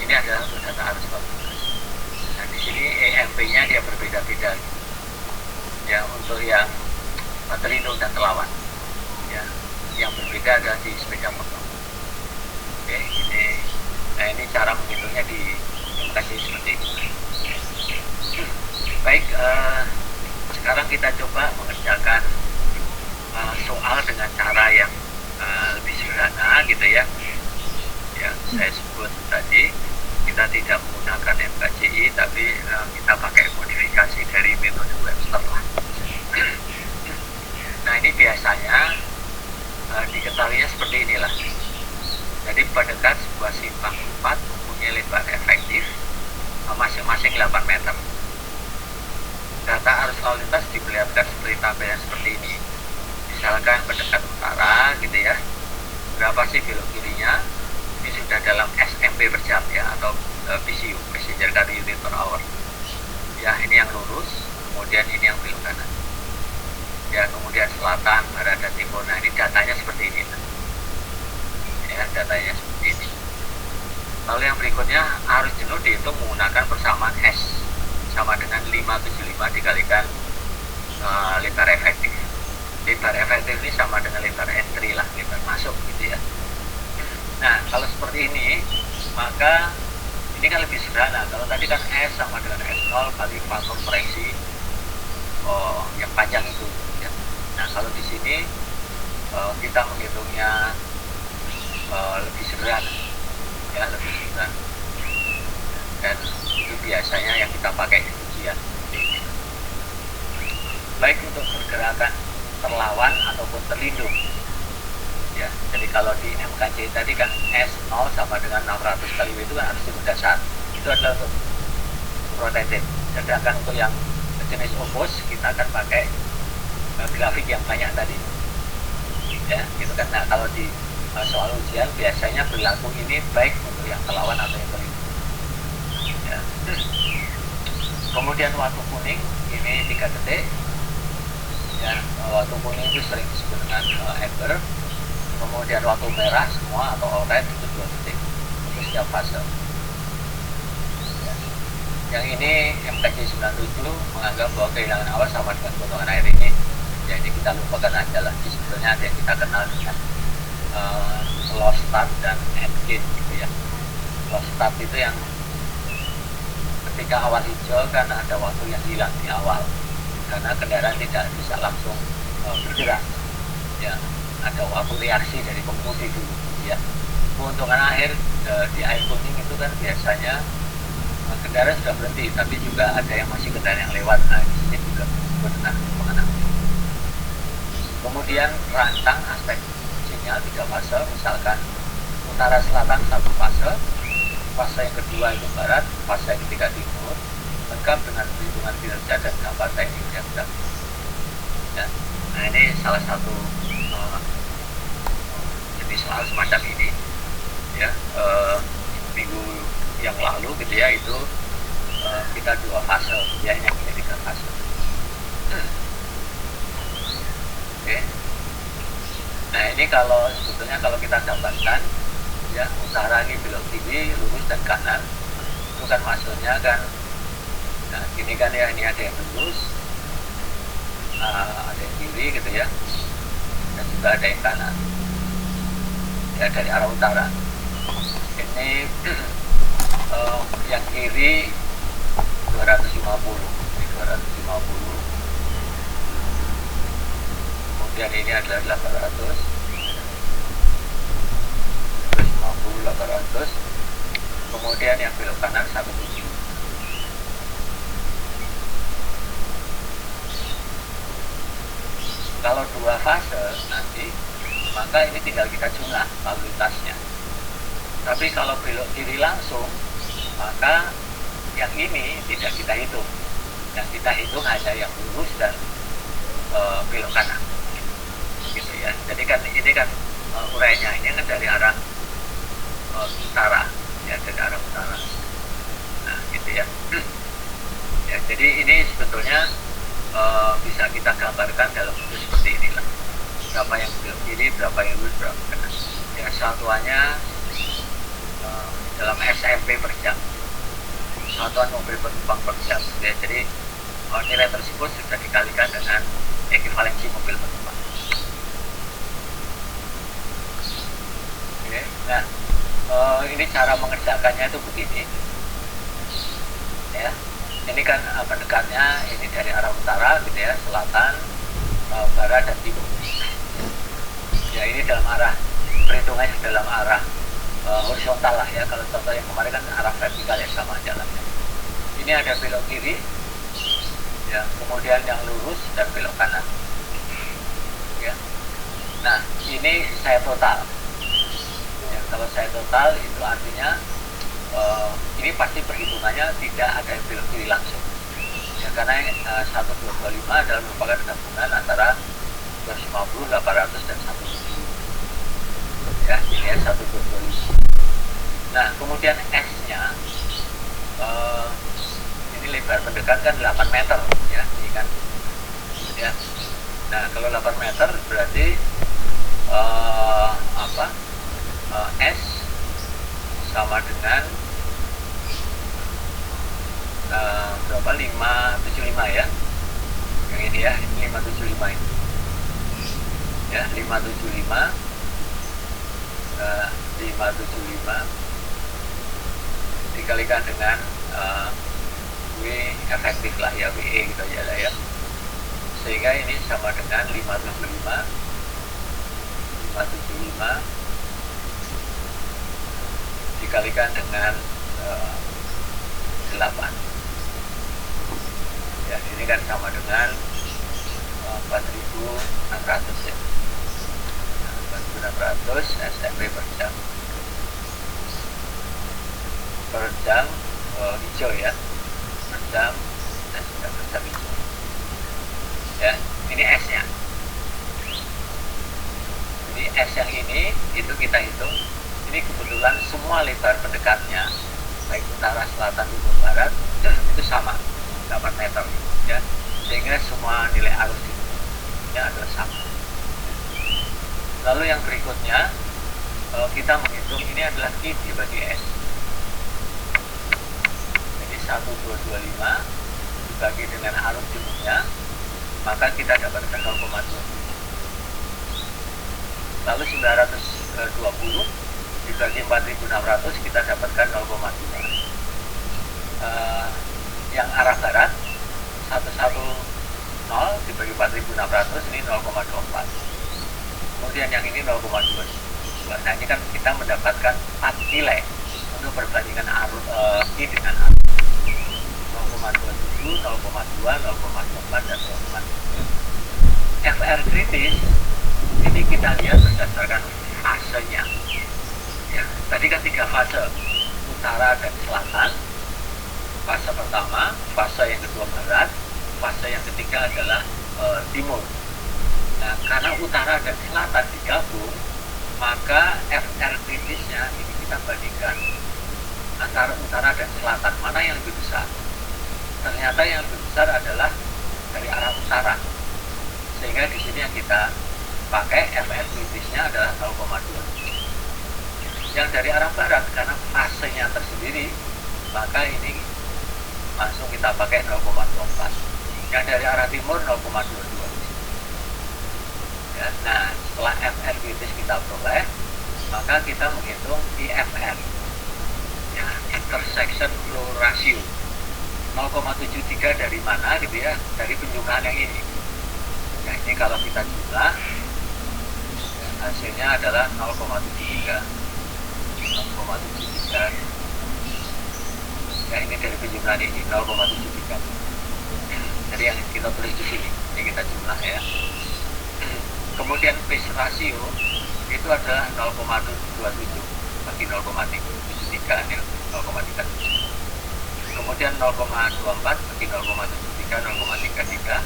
Ini adalah untuk data arus lalu lintas. Nah di sini EMP-nya dia berbeda-beda gitu. Ya untuk yang terlindung dan terlawan ya, yang berbeda adalah di sepeda motor. Oke, ini cara menghitungnya di kasih seperti ini. Baik, sekarang kita coba mengerjakan soal dengan cara yang lebih sederhana gitu ya. Ya, saya sebut tadi kita tidak menggunakan MKCI, tapi kita pakai modifikasi dari metode Webster lah. Nah ini biasanya diketahuinya seperti inilah. Jadi pendekat sebuah simpang 4 mempunyai lebar efektif masing-masing 8 meter. Data arus lalu lintas diperlihatkan seperti tabel yang seperti ini. Misalkan pendekat utara gitu ya, berapa sih belok kirinya? Ini sudah dalam SMP per jam ya, atau PCU, passenger car unit per hour ya. Ini yang lurus, kemudian ini yang belok kanan ya, kemudian selatan, barat, dan timur. Nah ini datanya seperti ini ya, datanya seperti ini. Lalu yang berikutnya, arus jenuh dihitung menggunakan persamaan S sama dengan 575 dikalikan lebar efektif. Lebar efektif ini sama dengan lebar entry lah, lebar masuk gitu ya. Nah kalau seperti ini, maka ini kan lebih sederhana. Kalau tadi kan S sama dengan S0 kali faktor koreksi yang panjang itu ya. Nah kalau di sini kita menghitungnya lebih sederhana ya, lebih sederhana, dan itu biasanya yang kita pakai di ujian. Baik untuk pergerakan terlawan ataupun terlindung ya. Jadi kalau di MKC tadi kan S0 sama dengan 600 kali W itu kan harus timbul dasar, itu adalah untuk protected. Sedangkan untuk yang jenis opus kita akan pakai grafik yang banyak tadi ya gitu kan. Nah kalau di soal ujian biasanya berlaku ini baik untuk yang terlawan atau yang terlindung ya. Kemudian waktu kuning ini 3 detik ya. Waktu kuning itu sering disebut dengan amber. Kemudian waktu merah semua atau orange itu 2 detik untuk setiap fase ya. Yang ini MKC 97 menganggap bahwa kehilangan awas sama dengan potongan air ini ya, ini kita lupakan aja lah. Sebetulnya ada yang kita kenal dengan slow start dan end gain gitu ya. Slow start itu yang ketika awal hijau kan ada waktu yang hilang di awal karena kendaraan tidak bisa langsung bergerak ya, ada waktu reaksi dari pengemudi dulu ya. Keuntungan akhir di air kuning itu kan biasanya kendaraan sudah berhenti, tapi juga ada yang masih kendaraan yang lewat. Nah di sini juga benar mengenai. Kemudian rantang aspek sinyal 3 fase, misalkan utara selatan 1 fase, fase yang kedua itu barat, fase yang ketiga timur, lengkap dengan perhitungan kinerja dan gambar teknik yang sudah ya. Nah ini salah satu jenis soal semacam ini ya. Minggu yang lalu gitu ya, itu kita 2 fase ya, yang ini 3 fase. Oke. Nah ini kalau sebetulnya kalau kita gambarkan ya, utara ini belok kiri, lurus dan kanan, itu kan maksudnya kan, nah ini kan ya, ini ada yang lurus, ada yang kiri gitu ya, dan juga ada yang kanan ya, dari arah utara. Ini yang kiri 250, ini 250, kemudian ini adalah 800, 800, kemudian yang belok kanan 17. Kalau 2 fase nanti, maka ini tinggal kita jumlah lalu lintasnya. 1 Tapi kalau belok kiri langsung, maka yang ini tidak kita hitung. Yang kita hitung hanya yang lurus dan belok kanan, gitu ya. Jadi kan ini kan urainya ini kan dari arah utara, ya, dari arah utara. Nah, gitu ya. Ya, jadi ini sebetulnya bisa kita gambarkan dalam bentuk seperti inilah. Berapa yang belok kiri, berapa yang lurus, berapa kanan. Ya, satuannya dalam SMP per jam, satuan mobil penumpang per jam. Ya, jadi nilai tersebut sudah dikalikan dengan ekivalensi mobil penumpang. Oke. Nah, ini cara mengerjakannya itu begini, ya. Ini kan pendekatnya ini dari arah utara, gitu ya, selatan, barat dan timur. Ya, ini dalam arah, perhitungannya dalam arah horizontal lah ya. Kalau contoh yang kemarin kan arah vertikal ya, sama jalannya. Ini ada belok kiri, ya, kemudian yang lurus dan belok kanan. Ya. Nah, ini saya total. Ya, kalau saya total itu artinya ini pasti perhitungannya tidak ada yang belok kiri langsung. Ya, karena 1225 adalah merupakan gabungan antara 250, 800 dan 170. Ya, ini ya 1225. Nah, kemudian S-nya ini lebar pendekat kan 8 meter ya, ini kan. Ya. Nah, kalau 8 meter berarti S sama dengan berapa? 575 ya. Yang ini ya, ini 575 ini. Ya, 575 dikalikan dengan W efektif lah ya, WE gitu aja lah ya. Sehingga ini sama dengan 575 dikalikan dengan 8. Ya, ini kan sama dengan 4.600 ya. 4.600 SMP per jam. Per jam hijau ya. Per jam hijau. Ya, ini S-nya. Jadi S yang ini itu kita hitung. Ini kebetulan semua lebar pendekatnya, baik utara, selatan, timur, barat itu sama 8 meter ya, sehingga semua nilai arus itu adalah sama. Lalu yang berikutnya kita menghitung ini adalah I dibagi S. Jadi 1225 dibagi dengan arus timurnya, maka kita dapatkan 0,27. Lalu 920 dibagi 4.600 kita dapatkan 0,2. Yang arah barat 110 dibagi 4.600 ini 0,24. Kemudian yang ini 0,22. Nah, ini kan kita mendapatkan 4 nilai untuk perbandingan arus I dengan arus 0,27, 0,2, 0,4 dan 0,3. FR kritis ini kita lihat berdasarkan fasenya. Ya, tadi kan 3 fase, utara dan selatan. Fase pertama, fase yang kedua barat, fase yang ketiga adalah timur. Nah, karena utara dan selatan digabung, maka FR kritisnya ini kita bandingkan antara utara dan selatan, mana yang lebih besar. Ternyata yang lebih besar adalah dari arah utara, sehingga di sini yang kita pakai FR kritisnya adalah 0,2. Yang dari arah barat karena fasenya tersendiri, maka ini langsung kita pakai 0,24. Yang dari arah timur 0,22. Ya, nah, setelah FR kritis kita peroleh, maka kita menghitung IFR, ya, intersection flow ratio 0,73 dari mana gitu ya, dari penjumlahan yang ini. Nah, ini kalau kita jumlah ya, hasilnya adalah 0,73. Ya, ini dari penjumlahan ini 0,73. Jadi yang kita tulis di sini, ini kita jumlah ya. Kemudian phase ratio itu adalah 0,27 per bagi 0,73 ya, 0,3. Kemudian 0,24 bagi 0,73, 0,33,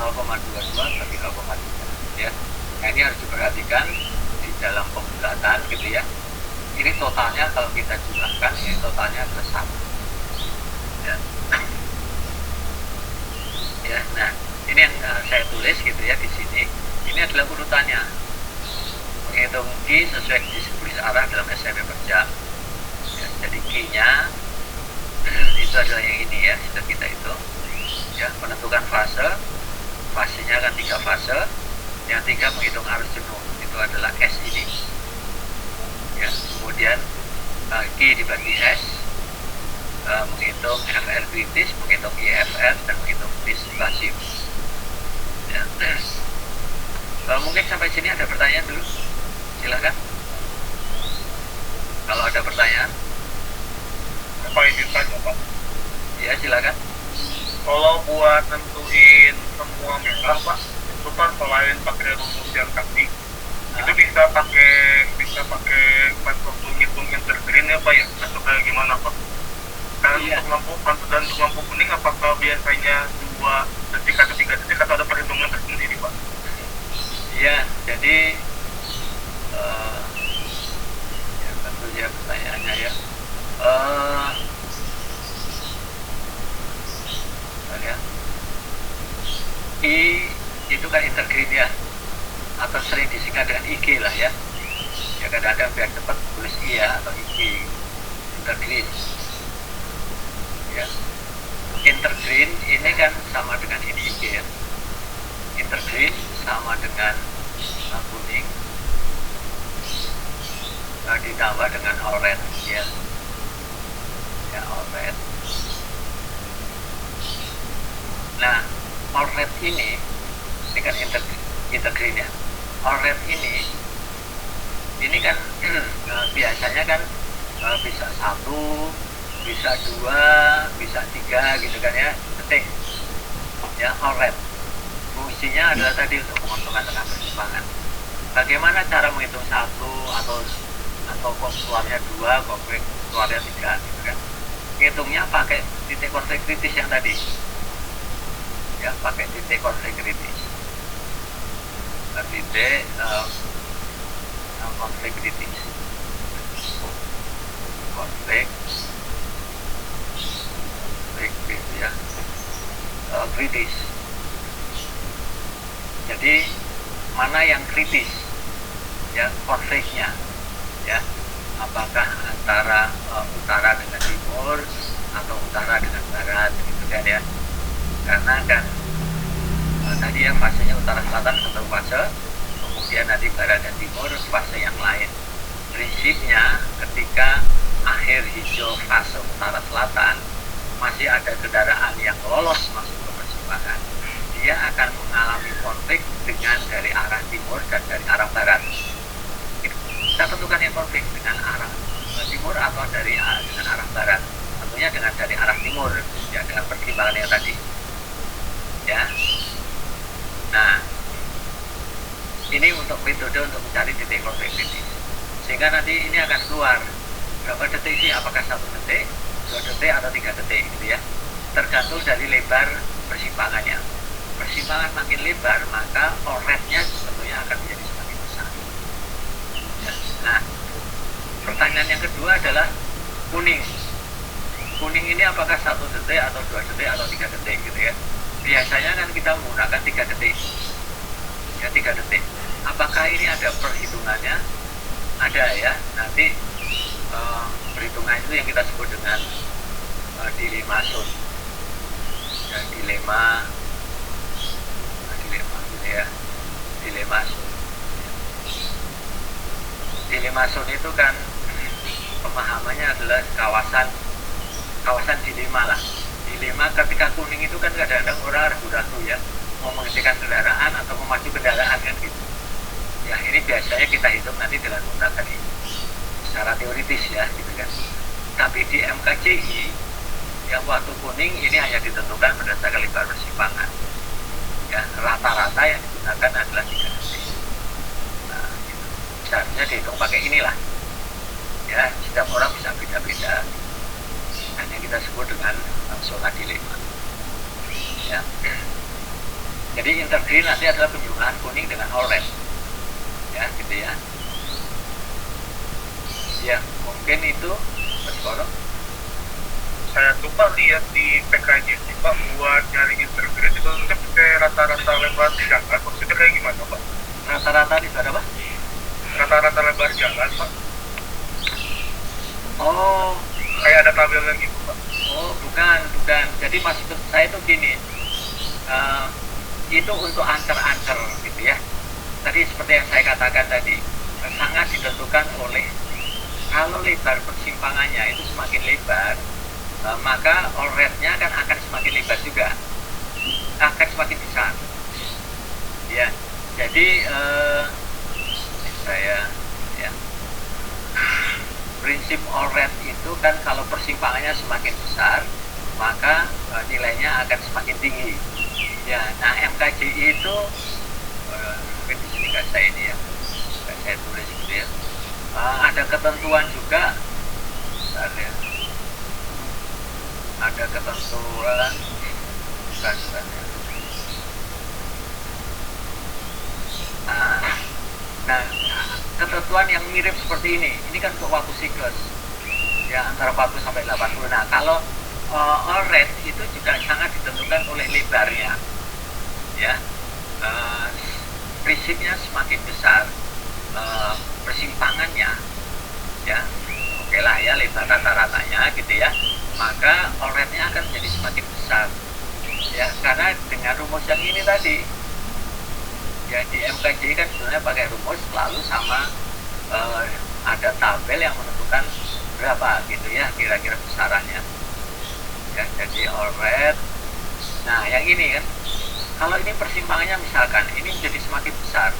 0,22 bagi 0,3 ya. Nah ini harus diperhatikan di dalam pembulatan gitu ya. Ini totalnya kalau kita jumlahkan ini totalnya adalah 1 ya. Ya, nah ini yang saya tulis gitu ya di sini. Ini adalah urutannya. Menghitung Q sesuai disiplin arah dalam SME per jam. Ya, jadi Q-nya itu adalah yang ini ya, sudah kita hitung. Ya, menentukan fasenya kan 3 fase. Yang 3 menghitung arus jenuh, itu adalah S ini. Ya, kemudian Q dibagi S, menghitung FR kritis, menghitung IFR, dan menghitung dispasif. Ya. Mungkin sampai sini ada pertanyaan dulu, silakan. Kalau ada pertanyaan, apa izin tanya Pak? ya silakan. Kalau buat nentuin semua merah Pak, itu kan selain pakai rumus yang tadi, itu bisa pakai metode ngitung intergreen ya Pak ya? Atau kayak gimana Pak? Kan Iya. untuk lampu kuning apakah biasanya 2 detik atau 3 detik atau ada perhitungan tersendiri Pak? Iya, jadi ya tentu ya pertanyaannya ya. Ya. I itu kan intergreen ya, atau sering disingkat dengan IG lah ya. Ya kadang-kadang biar cepat tulis I ya atau IG, intergreen. Ya. Intergreen ini kan sama dengan ini IG ya. Intergreen sama dengan kuning, ditambah dengan orange ya. Ya orange. Nah, orange ini kan intergreen ya. Orange ini kan biasanya kan bisa 1, bisa 2, bisa 3 gitu kan ya, detik. Ya, orange. Fungsinya adalah tadi untuk menguntungkan tengah persimpangan. Bagaimana cara menghitung 1 atau kok keluarnya 2, kok keluarnya 3 gitu kan. Ngitungnya pakai titik konflik kritis yang tadi. Ya, pakai titik konflik kritis. Titik konflik kritis. Konflik ya. Kritis. Jadi mana yang kritis? Ya, konfliknya. Ya. Apakah antara utara dengan timur atau utara dengan barat gitu kan ya. Karena kan tadi ya fasenya utara selatan satu fase, kemudian nanti barat dan timur fase yang lain. Prinsipnya ketika akhir hijau fase utara selatan masih ada kendaraan yang lolos masuk ke persimpangan, dia akan mengalami konflik dengan dari arah timur dan dari arah barat. Kita tentukan yang konflik dengan arah timur atau dengan arah barat. Tentunya dengan dari arah timur ya, dengan pertimbangan yang tadi. Ya. Nah, ini untuk metode untuk mencari titik konflik kritis. Sehingga nanti ini akan keluar berapa detik sih, apakah 1 detik, 2 detik atau 3 detik gitu ya. Tergantung dari lebar persimpangannya. Persimpangan makin lebar, maka orange-nya tentunya akan menjadi semakin besar. Ya. Nah, pertanyaan yang kedua adalah kuning. Kuning ini apakah 1 detik atau 2 detik atau 3 detik gitu ya. Biasanya kan kita menggunakan 3 detik ya, 3 detik. Apakah ini ada perhitungannya? Ada ya, nanti perhitungan itu yang kita sebut dengan dilema Sun ya, dilema gitu ya, dilema Sun. Dilema Sun itu kan pemahamannya adalah kawasan dilema lah. Dilema ketika kuning itu kan kadang-kadang orang ragu-ragu ya, mau menghentikan kendaraan atau memacu kendaraan kan gitu. Ya ini biasanya kita hitung nanti dengan menggunakan ini secara teoritis ya gitu kan. Tapi di MKCI yang waktu kuning ini hanya ditentukan berdasarkan lebar persimpangan. Ya rata-rata yang digunakan adalah 3 detik. Nah, gitu. Seharusnya dihitung pakai inilah. ya setiap orang bisa beda-beda. Hanya kita sebut dengan zona dilema. Ya. Jadi intergreen nanti adalah penjumlahan kuning dengan orange, ya gitu ya. Ya mungkin itu Mas Koro. Saya lupa lihat di PKJ sih Pak, buat nyari intergrade itu nanti pakai rata-rata lebar jalan, maksudnya kayak gimana Pak? Rata-rata di mana Pak? Rata-rata lebar jalan Pak. Oh, Kayak ada tabelnya gitu Pak. oh bukan. Jadi maksud saya itu gini, itu untuk ancer-ancer gitu ya. Tadi seperti yang saya katakan tadi, sangat ditentukan oleh kalau lebar persimpangannya itu semakin lebar, maka all-red-nya kan akan semakin lebar juga, akan semakin besar. Ya, jadi saya ya prinsip all-red itu kan kalau persimpangannya semakin besar, maka nilainya akan semakin tinggi. Ya, nah MKJI itu mungkin di sini kan saya ini ya, saya tulis gitu ya. Ada ketentuan juga, bentar ya. Ada ketentuan, bukan ya. Nah, ketentuan yang mirip seperti ini kan untuk waktu siklus, ya antara 40 sampai 80. Nah, kalau all red itu juga sangat ditentukan oleh lebarnya, ya. Prinsipnya semakin besar persimpangannya, ya, oke lah ya lebar rata-ratanya gitu ya, maka all rednya akan menjadi semakin besar, ya, karena dengan rumus yang ini tadi. Ya di MKJ kan sebenarnya pakai rumus selalu sama ada tabel yang menentukan berapa gitu ya kira-kira besarannya. Ya jadi all red. Nah yang ini kan kalau ini persimpangannya misalkan ini menjadi semakin besar,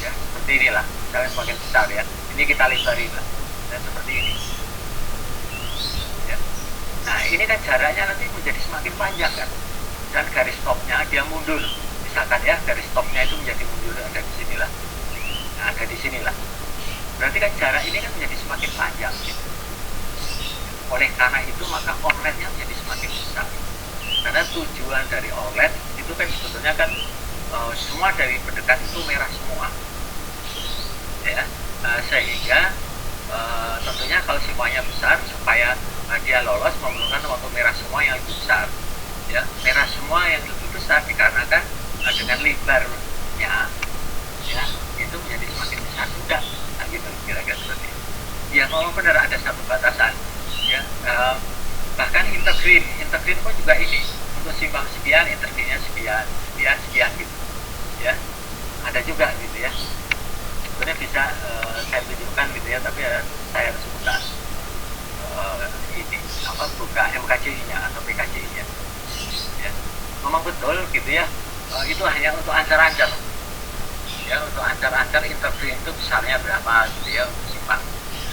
ya seperti inilah, misalnya semakin besar ya. Ini kita lebarin lah, dan seperti ini. Ya. Nah ini kan jaraknya nanti menjadi semakin panjang kan, dan garis stopnya dia mundur. Misalkan ya garis stopnya itu menjadi mundur ada di sinilah, nah, ada di sinilah. Berarti kan jarak ini kan menjadi semakin panjang. Gitu. Oleh karena itu maka OLED-nya menjadi semakin besar. Karena tujuan dari OLED itu kan sebetulnya kan semua dari pendekat itu merah semua, ya. Sehingga tentunya kalau semuanya besar supaya dia lolos memerlukan waktu merah semua yang lebih besar, ya. Merah semua yang lebih besar dikarenakan dengan lebarnya, ya, itu menjadi semakin besar juga, nah, gitu kira-kira seperti itu. Ya kalau benar ada satu batasan, ya, bahkan intergreen pun juga ini untuk simpang sekian, intergreennya sekian gitu, ya, ada juga gitu ya. Sebenarnya bisa saya tunjukkan gitu ya, tapi saya harus buka ini buka MKJ-nya atau PKJ-nya, ya. Memang betul gitu ya. Itu hanya untuk ancar-ancar, ya, untuk ancar-ancar intergreen itu besarnya berapa gitu ya, untuk simpang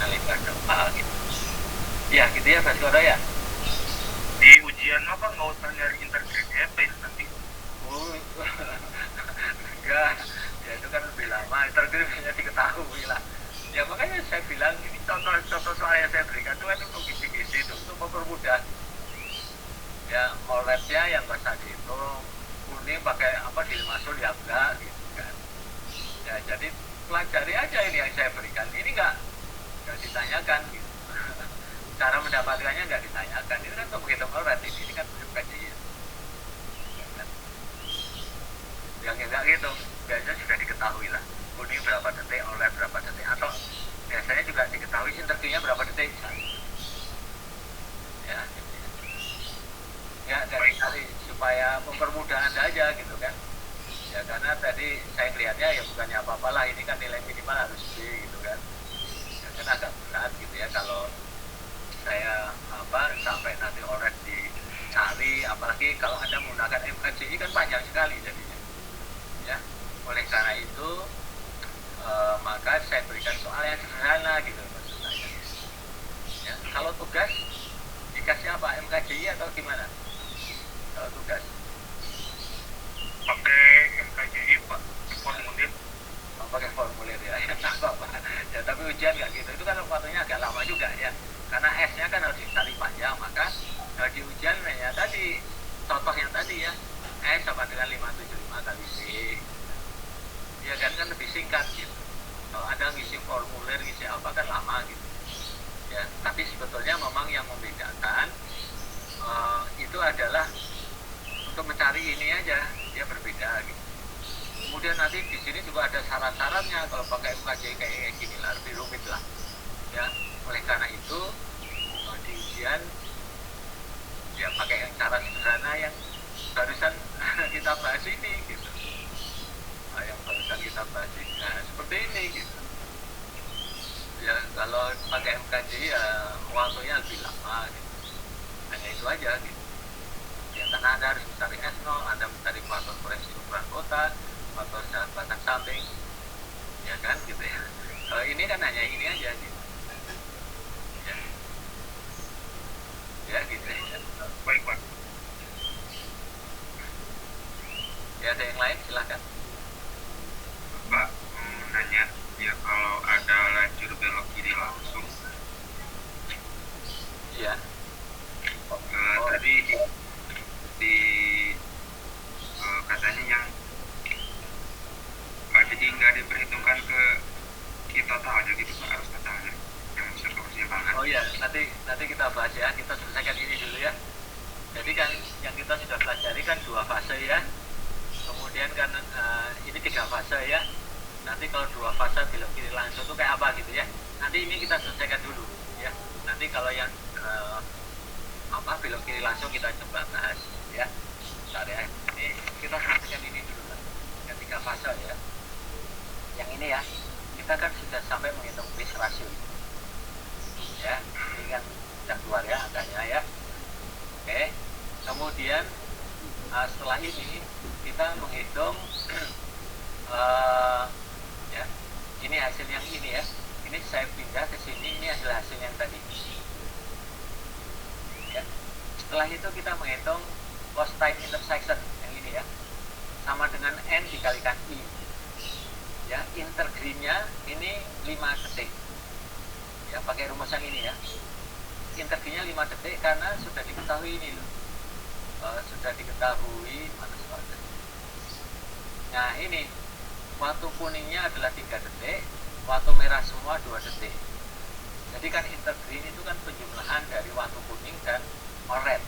lebar berapa gitu, ya gitu ya Mas Koro ya. Di ujian apa nggak usah nyari intergrade EP nanti? Enggak, ya itu kan lebih lama, intergreen hanya diketahui lah, ya makanya saya bilang ini contoh soal yang saya berikan itu kan untuk kisi-kisi itu untuk mempermudah, ya. OLED-nya yang bahasa dihitung kuning pakai dilmasul ya enggak gitu kan, ya. Jadi pelajari aja ini yang saya berikan, ini enggak ditanyakan gitu. Cara mendapatkannya enggak ditanyakan, itu kan untuk menghitung OLED, ini kan kaji ya. Yang enggak gitu biasanya sudah diketahui lah, kuning berapa detik, OLED berapa detik, atau biasanya juga diketahui interviewnya berapa detik, ya. Ya dari supaya mempermudah Anda aja gitu kan, ya, karena tadi saya lihatnya ya bukannya apa-apalah, ini kan nilai minimal harus B gitu kan, ya, kan agak berat gitu ya kalau saya sampai nanti OLED dicari, apalagi kalau Anda menggunakan MKJI kan panjang sekali jadinya, ya. Oleh karena itu maka saya berikan soal yang sederhana gitu maksud saya, ya. Kalau tugas dikasih apa, MKJI atau gimana kalau tugas? Pakai MKJI Pak, formulir. pakai formulir ya, ya nggak apa-apa ya, tapi ujian nggak gitu, itu kan waktunya agak lama juga ya, karena S-nya kan harus dicari panjang, maka di ujian ya tadi contoh yang tadi ya, S sama dengan 575 kali B ya kan lebih singkat gitu. Kalau ada ngisi formulir, ngisi apa kan lama gitu ya, tapi sebetulnya memang yang membedakan itu adalah untuk mencari ini aja, dia berbeda gitu. Kemudian nanti di sini juga ada syarat-syaratnya, kalau pakai UKJ kayak gini lah, lebih rumit lah ya. Oleh karena itu di ujian ya pakai yang cara sederhana yang barusan kita bahas ini gitu. Nah, yang barusan kita bahas ini, nah, seperti ini gitu ya. Kalau pakai MKJ ya waktunya lebih lama gitu. Hanya itu aja gitu ya, karena Anda harus mencari S0, Anda mencari faktor koreksi ukuran kota, faktor batang samping ya kan gitu ya. Kalau ini kan hanya ini aja gitu ya, ya gitu ya. Baik Pak. Ya ada yang lain silakan Pak, nanya ya, kalau ada lajur belok kiri langsung iya. tadi di katanya yang jadi nggak diperhitungkan ke kita tahu aja gitu Pak, harus tahu aja yang bisa persimpangan. Oh iya, nanti kita bahas ya, kita selesaikan ini dulu ya. Jadi kan yang kita sudah pelajari kan 2 fase ya, kemudian kan ini 3 fase ya. Nanti kalau 2 fase belok kiri langsung itu kayak apa gitu ya, nanti ini kita selesaikan dulu ya. Nanti kalau yang belok kiri langsung kita coba bahas ya. Bentar ya, ini kita selesaikan ini dulu kan, yang 3 fase ya. Yang ini ya, kita kan sudah sampai menghitung base ratio ya, ini kan sudah keluar ya angkanya ya. Oke, kemudian setelah ini kita menghitung ya, ini hasil yang ini ya, ini saya pindah ke sini, ini adalah hasil yang tadi ya. Setelah itu kita menghitung lost time intersection yang ini ya, sama dengan N dikalikan I ya. Intergreennya ini 5 detik ya, pakai rumusan ini ya. Intergreennya 5 detik karena sudah diketahui ini loh, sudah diketahui mana soalnya. Nah ini waktu kuningnya adalah 3 detik, waktu merah semua 2 detik. Jadi kan intergreen itu kan penjumlahan dari waktu kuning dan orange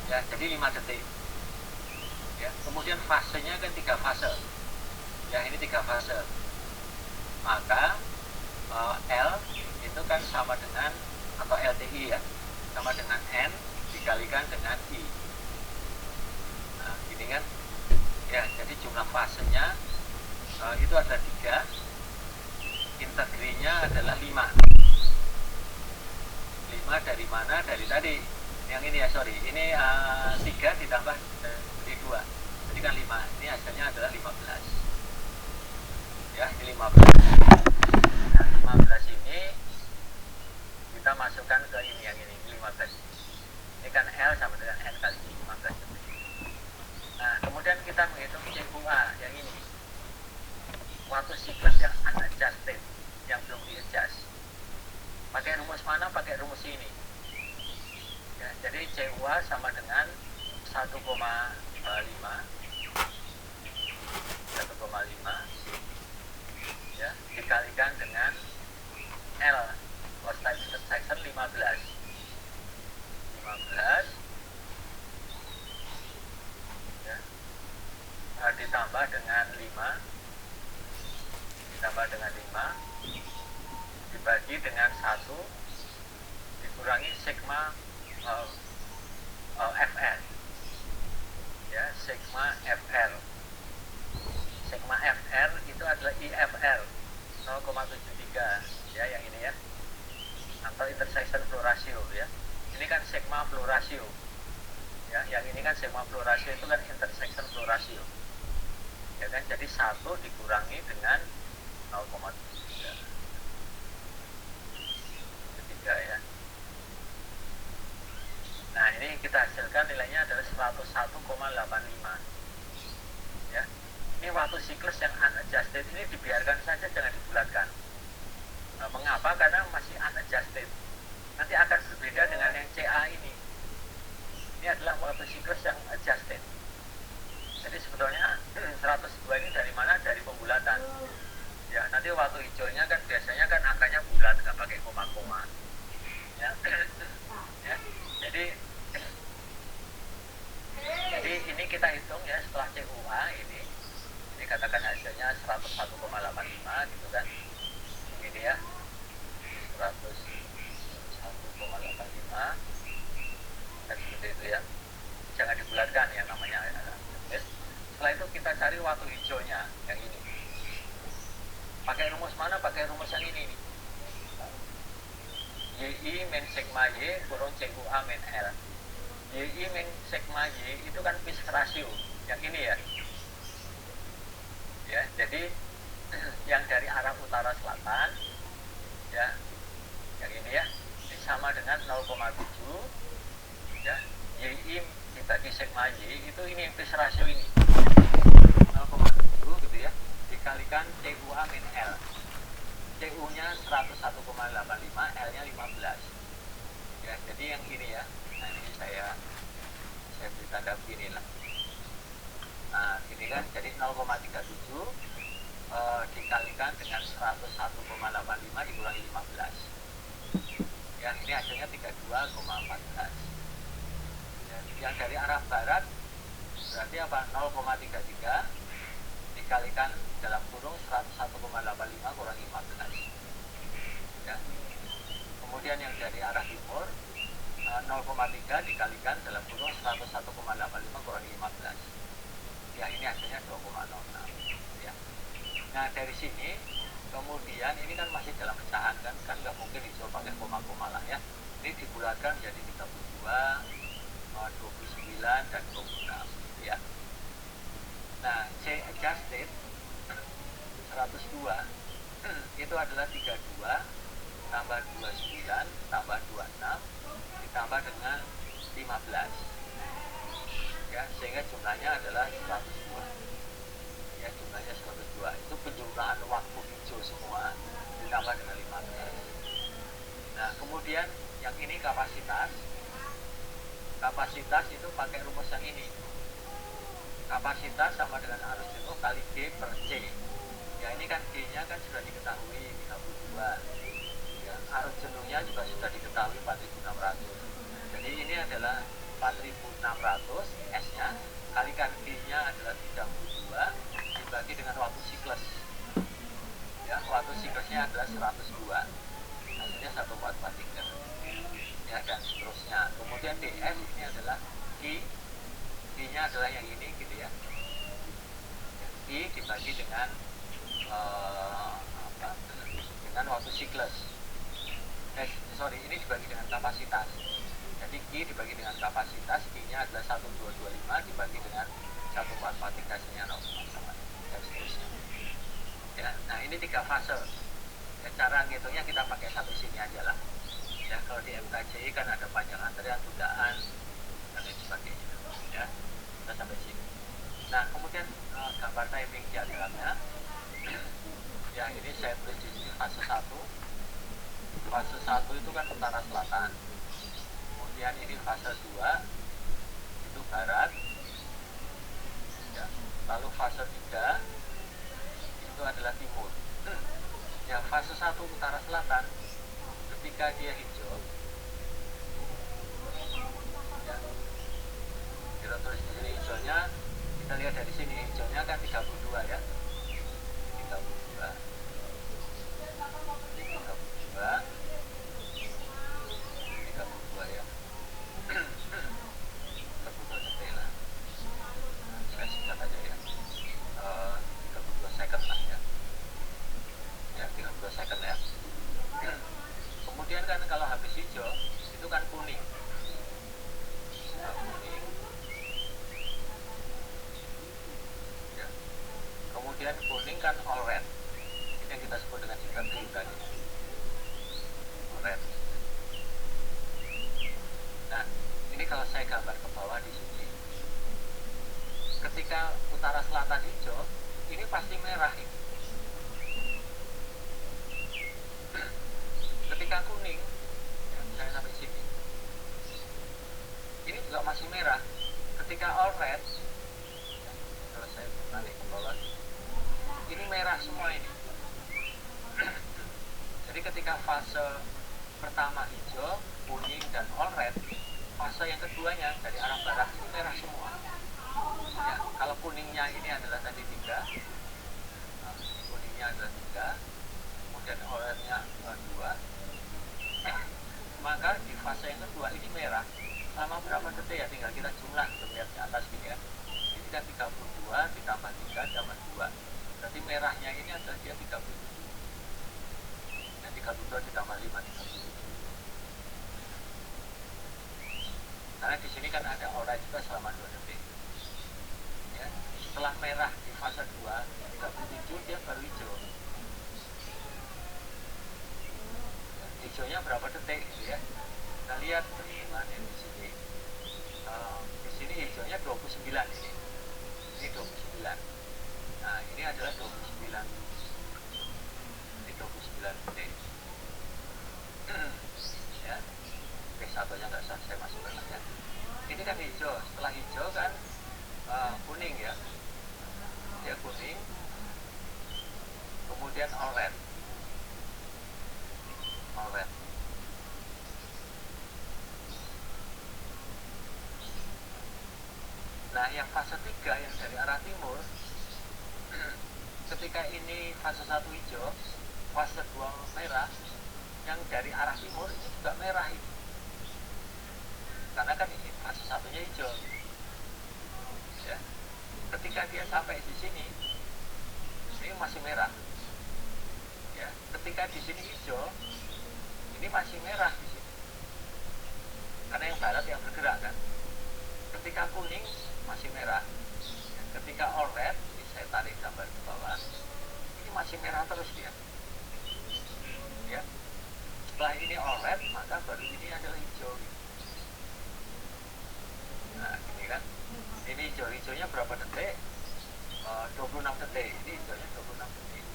ya, jadi 5 detik ya. Kemudian fasenya kan 3 fase ya, ini 3 fase, maka L itu kan sama dengan, atau LTI ya, sama dengan N dikalikan dengan I. Nah gini kan ya, jadi jumlah fasenya itu ada 3, integralnya adalah 5 dari mana? Dari tadi yang ini ya, sorry, ini 3 ditambah dari 2, jadi kan 5, ini hasilnya adalah 15 ya, ini 15. Nah 15 ini kita masukkan ke ini, yang ini 15, ini kan L sama dengan N kali 15. Nah kemudian kita menghitung CUA yang ini, waktu siklus yang unadjusted, yang belum di-adjust. Pakai rumus mana? Pakai rumus ini ya, jadi CUA sama dengan 1,5 ya, dikalikan dengan L, lost time intersection 15 ya, ditambah dengan 5 dibagi dengan 1 dikurangi sigma FL ya, sigma FL itu adalah IFL 0,73 ya, yang ini ya, atau intersection flow ratio ya. Ini kan sigma flow ratio ya, yang ini kan sigma flow ratio itu kan intersection flow ratio ya kan, jadi 1 dikurangi dengan 0,73 ya. Nah ini kita hasilkan nilainya adalah 101,85 ya. Ini waktu siklus yang unadjusted ini dibiarkan saja, jangan dibulatkan. Mengapa? Karena masih unadjusted. Nanti akan berbeda dengan yang CA ini. Ini adalah waktu siklus yang adjusted. Jadi sebetulnya 102 ini dari mana? Dari pembulatan. Ya, nanti waktu hijaunya kan biasanya kan angkanya bulat, nggak pakai koma-koma. Ya, ya. Jadi ini kita hitung ya setelah CUA ini katakan hasilnya 101,85 gitu kan. Ini ya 101,85 dan seperti itu ya. Jangan dibulatkan ya namanya. Setelah itu kita cari waktu hijaunya yang ini. Pakai rumus mana? Pakai rumus yang ini nih. YI min sigma Y kurung CUA min L. YI min sigma Y itu kan Fish ratio yang ini ya. Ya, jadi yang dari arah utara selatan ya, yang ini ya, ini sama dengan 0,7 ya. YI dibagi sigma Y itu ini yang Fish ratio ini 0,7 gitu ya, dikalikan CUA min L. CU nya 101,85, L nya 15 ya. Jadi yang ini ya, nah ini saya beri tanda begini lah. Nah ini kan jadi 0,37 dikalikan dengan 101,85 dikurangi 15 ya, ini hasilnya 32,14 ya. Yang dari arah barat berarti apa? 0,33 dikalikan dalam kurung 101,85 kurangi 15 ya. Kemudian yang dari arah timur 0,3 dikalikan dalam kurung 101,85 kurangi 15 ya, ini hasilnya 2,06 ya. Nah dari sini kemudian ini kan masih dalam pecahan kan nggak mungkin hijau pakai koma-koma lah ya. Ini dibulatkan jadi 32, 29 dan 26 ya. Nah C adjusted 102 itu adalah 32 tambah 29 tambah 26 ditambah dengan 15 ya, sehingga jumlahnya adalah 102 ya, jumlahnya 102. Itu penjumlahan waktu hijau semua ditambah dengan 15. Nah kemudian yang ini kapasitas itu pakai rumus yang ini. Kapasitas sama dengan arus jenuh kali G per C ya. Ini kan G nya kan sudah diketahui 52 ya, arus jenuhnya juga sudah diketahui 4600. Jadi ini adalah 4600, S nya kalikan G nya adalah 32 dibagi dengan waktu siklus ya, waktu siklusnya adalah 102, hasilnya 1443 ya, dan seterusnya. Kemudian DS ini adalah I nya adalah yang ini gitu ya, I dibagi dengan dengan waktu siklus. Ini dibagi dengan kapasitas. Jadi Q dibagi dengan kapasitas, Q-nya adalah 1225 dibagi dengan 1443, hasilnya 0,1 dan seterusnya. Ya, nah ini 3 fase. Ya, cara ngitungnya kita pakai sampai sini aja lah. Ya, kalau di MKJI kan ada panjang antrian, tundaan, dan lain sebagainya. Ya, kita sampai sini. Nah, kemudian gambar timing diagramnya. Ya, ini saya tulis di sini fase 1. Fase 1 itu kan utara selatan. Kemudian ini fase 2 itu barat ya. Lalu fase 3 itu adalah timur ya. Fase 1 utara selatan ketika dia hijau ya, kita tulis di sini hijaunya, kita lihat dari sini hijaunya kan 32 ya, 32 ya. Kebutuhan detail saya singkat aja ya, 32 second lah ya, 32 second ya. Kemudian kan kalau merah. Ketika all red, kalau saya balik ke bawah, ini merah semua ini. Jadi ketika fase pertama hijau, kuning, dan all red, fase yang keduanya dari arah barat ini merah semua. Ya, kalau kuningnya ini adalah tadi 3, kuningnya adalah 3, kemudian oranye 2, maka di fase yang kedua ini merah selama berapa detik ya, tinggal kita jumlah untuk lihat di atas ini ya. Ini kan 32 ditambah 3 tambah 2, berarti merahnya ini adalah dia 37. Nah, 32 ditambah 5 37. Karena di sini kan ada oranye juga selama 2 detik. Ya, setelah merah di fase 2 37 dia baru hijau. Hijaunya berapa detik gitu ya. Kita lihat di mana di sini. Di sini hijaunya 29 ini. Ini 29. Nah, ini adalah 29. Ini 29 detik. Ya. Oke, satunya nggak usah saya masukkan ya. Ini kan hijau. Setelah hijau kan kuning ya. Dia kuning. Kemudian oranye. Oranye. Nah, yang fase 3 yang dari arah timur, ketika ini fase 1 hijau, fase 2 merah, yang dari arah timur ini juga merah ini. Karena kan ini fase satunya hijau. Ya. Ketika dia sampai di sini, ini masih merah. Ya. Ketika di sini hijau, ini masih merah di sini. Karena yang barat yang bergerak kan. Ketika kuning masih merah. Ketika oranye, ini saya tarik gambar ke bawah, ini masih merah terus dia. Ya. Setelah ini oranye, maka baru ini adalah hijau. Nah, ini kan. Ini hijau-hijaunya berapa detik? 26 detik. Ini hijaunya 26 detik.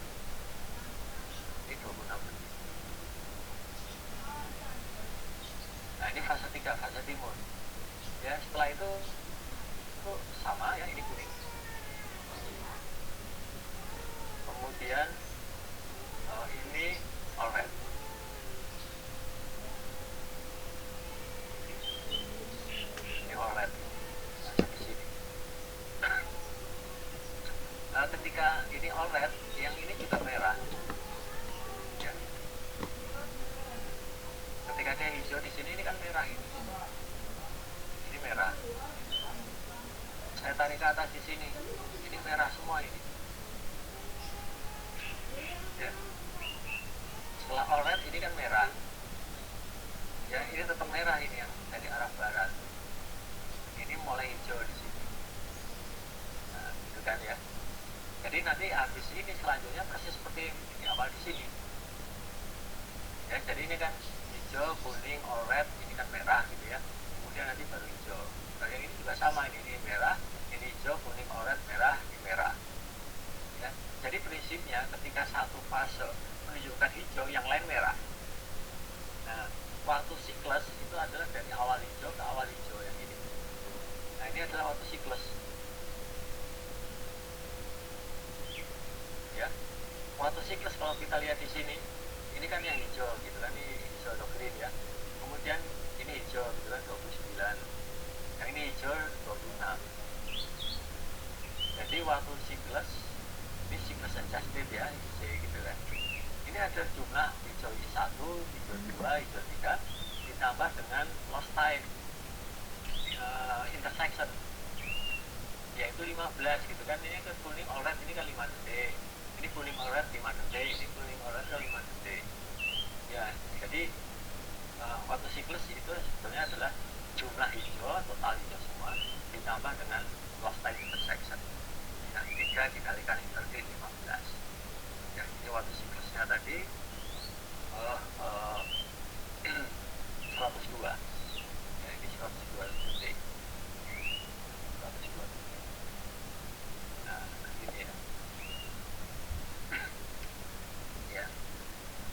Ini 26 detik. Nah, ini fase 3, fase timur. Ya, setelah itu sama ya, ini kuning. Kemudian ini oranye. Ini oranye. Masuk di sini. Ketika ini oranye, yang ini juga merah. Ya. Ketika dia hijau di sini, ini kan merah ini. Ini merah. Saya tarik ke atas di sini, ini merah semua ini. Ya. Setelah oranye ini kan merah. Ya, ini tetap merah ini yang dari arah barat. Ini mulai hijau di sini. Nah, gitu kan ya. Jadi nanti habis ini selanjutnya persis seperti di awal di sini. Ya, jadi ini kan hijau, kuning, oranye, ini kan merah gitu ya. Kemudian nanti baru hijau. Nah, yang ini juga sama, ini merah, ini hijau, kuning, oranye, merah, ini merah. Ya, jadi prinsipnya ketika satu fase menunjukkan hijau, yang lain merah. Nah, waktu siklus itu adalah dari awal hijau ke awal hijau yang ini. Nah, ini adalah waktu siklus. Ya, waktu siklus kalau kita lihat di sini, ini kan yang hijau gitu kan, ini hijau atau green ya. Kemudian ini hijau gitu kan 29. Yang ini hijau 26. Jadi waktu siklus, ini siklus adjusted ya, IC gitu kan. Ini ada jumlah hijau I1, hijau 2, hijau 3 ditambah dengan lost time intersection, yaitu 15 gitu kan. Ini ke kuning oranye ini kan 5 detik, ini kuning oranye 5 detik, ini kuning oranye 5 detik. Ya, jadi waktu siklus itu sebetulnya adalah jumlah hijau, total hijau semua ditambah dengan lost time intersection. Ya, 3 dikalikan interval 15. Ya, ini waktu siklusnya tadi 102. Ya, ini 102 detik. 102 detik. Nah, ini ya. Ya.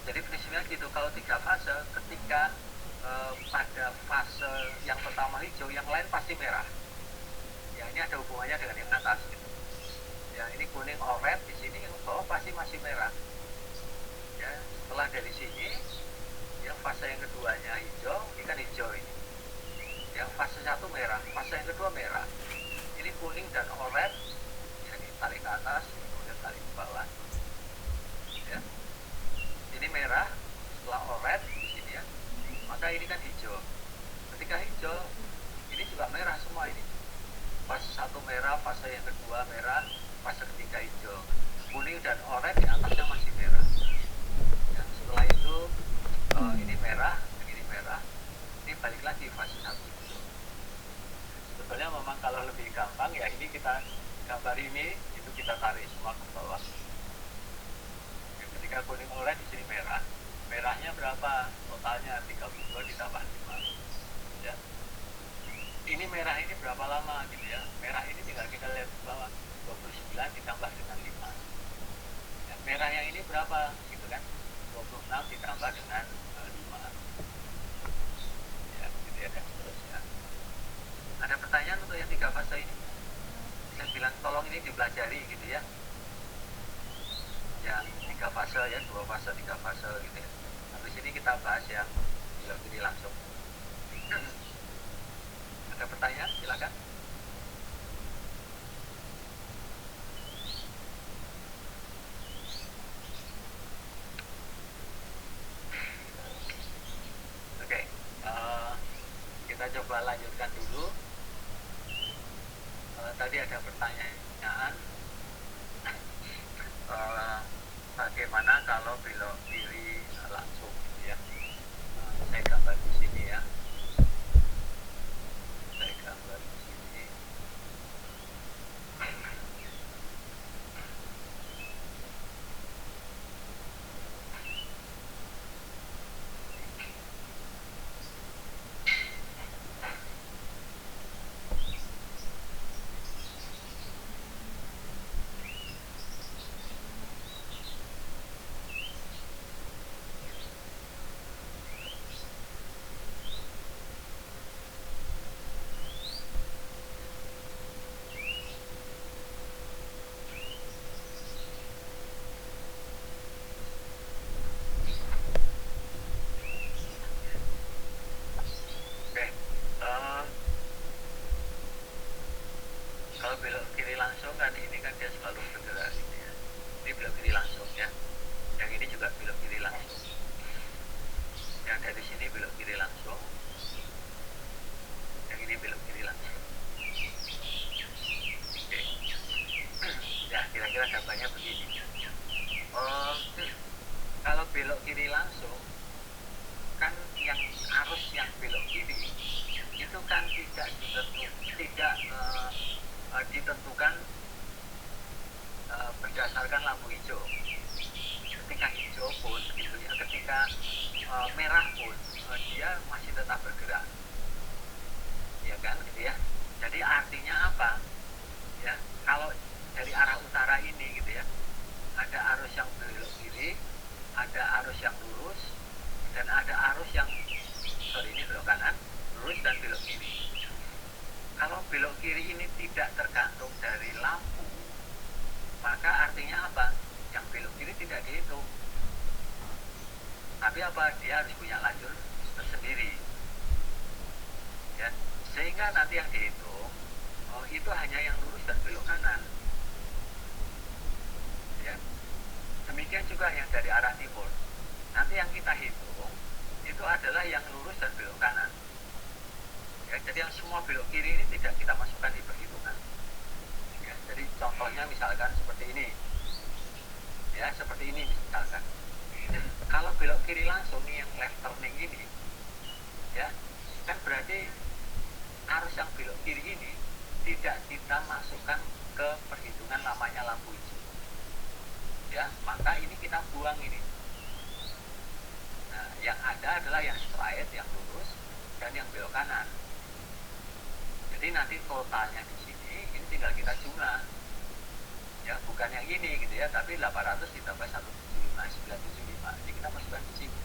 Jadi prinsipnya gitu, kalau 3 fase, ketika pada fase yang pertama hijau, yang lain pasti merah. Ya ini ada hubungannya dengan yang atas gitu. Ya ini kuning oranye, di sini yang bawah pasti masih merah. Ya setelah dari sini, ya fase yang keduanya hijau, ini kan hijau ini. Ya fase satu merah, fase yang kedua merah. Ini kuning dan oranye, ya ini tarik ke atas, kemudian tarik ke bawah. Ya ini merah, setelah oranye di sini ya, maka ini kan hijau. Ketika hijau, ini juga merah semua ini. Fase satu merah, fase yang kedua merah, fase ketiga hijau. Kuning dan oranye di atasnya masih merah. Ya, setelah itu ini merah, ini merah. Ini balik lagi fase satu hijau. Sebetulnya memang kalau lebih gampang ya ini kita gambar ini, itu kita tarik semua ke bawah. Ya, ketika kuning oranye di sini merah. Merahnya berapa? Totalnya 32 ditambah 5. Ya. Ini merah ini berapa lama gitu ya? Merah ini tinggal kita lihat ke bawah, 29 ditambah dengan 5. Ya, merah yang ini berapa gitu kan? 26 ditambah dengan 5. Ya, gitu ya, dan seterusnya. Ada pertanyaan untuk yang 3 fase ini? Saya bilang tolong ini dipelajari gitu ya. Yang 3 fase ya, 2 fase, 3 fase gitu ya. Habis ini kita bahas yang belok kiri langsung. Ada pertanyaan? Silakan. Oke, kita coba lanjutkan dulu. Tadi ada pertanyaan, bagaimana kalau belok kiri langsung ya? Saya gambar di sini ya. Saya gambar di sini. Kalau belok kiri langsung kan ini kan dia selalu bergerak gitu ya. Ini belok kiri langsung ya. Yang ini juga belok kiri langsung. Yang dari sini belok kiri langsung. Yang ini belok kiri langsung. Oke. Ya kira-kira gambarnya begini. Kalau belok kiri langsung kan yang arus yang belok kiri itu kan tidak ditentukan berdasarkan lampu hijau. Ketika hijau pun gitu ya, ketika merah pun dia masih tetap bergerak, ya kan gitu ya. Jadi artinya apa? Ya kalau dari arah utara ini gitu ya, ada arus yang belok kiri, ada arus yang lurus, dan ada arus yang ini belok kanan, lurus dan belok kiri. Kalau belok kiri ini tidak tergantung dari lampu, maka artinya apa? Yang belok kiri tidak dihitung. Tapi apa? Dia harus punya lajur tersendiri. Ya, sehingga nanti yang dihitung itu hanya yang lurus dan belok kanan. Ya. Demikian juga yang dari arah timur. Nanti yang kita hitung itu adalah yang lurus dan belok kanan. Ya, jadi yang semua belok kiri ini tidak kita masukkan di perhitungan. Ya, jadi contohnya misalkan seperti ini. Ya, seperti ini misalkan. Kalau belok kiri langsung nih yang left turning ini, ya, kan berarti arus yang belok kiri ini tidak kita masukkan ke perhitungan namanya lampu hijau. Ya, maka ini kita buang ini. Nah, yang ada adalah yang straight, yang lurus, dan yang belok kanan. Jadi nanti totalnya di sini ini tinggal kita jumlah. Ya, bukan yang ini gitu ya, tapi 800 ditambah 175, 975. Jadi kita masukkan di sini.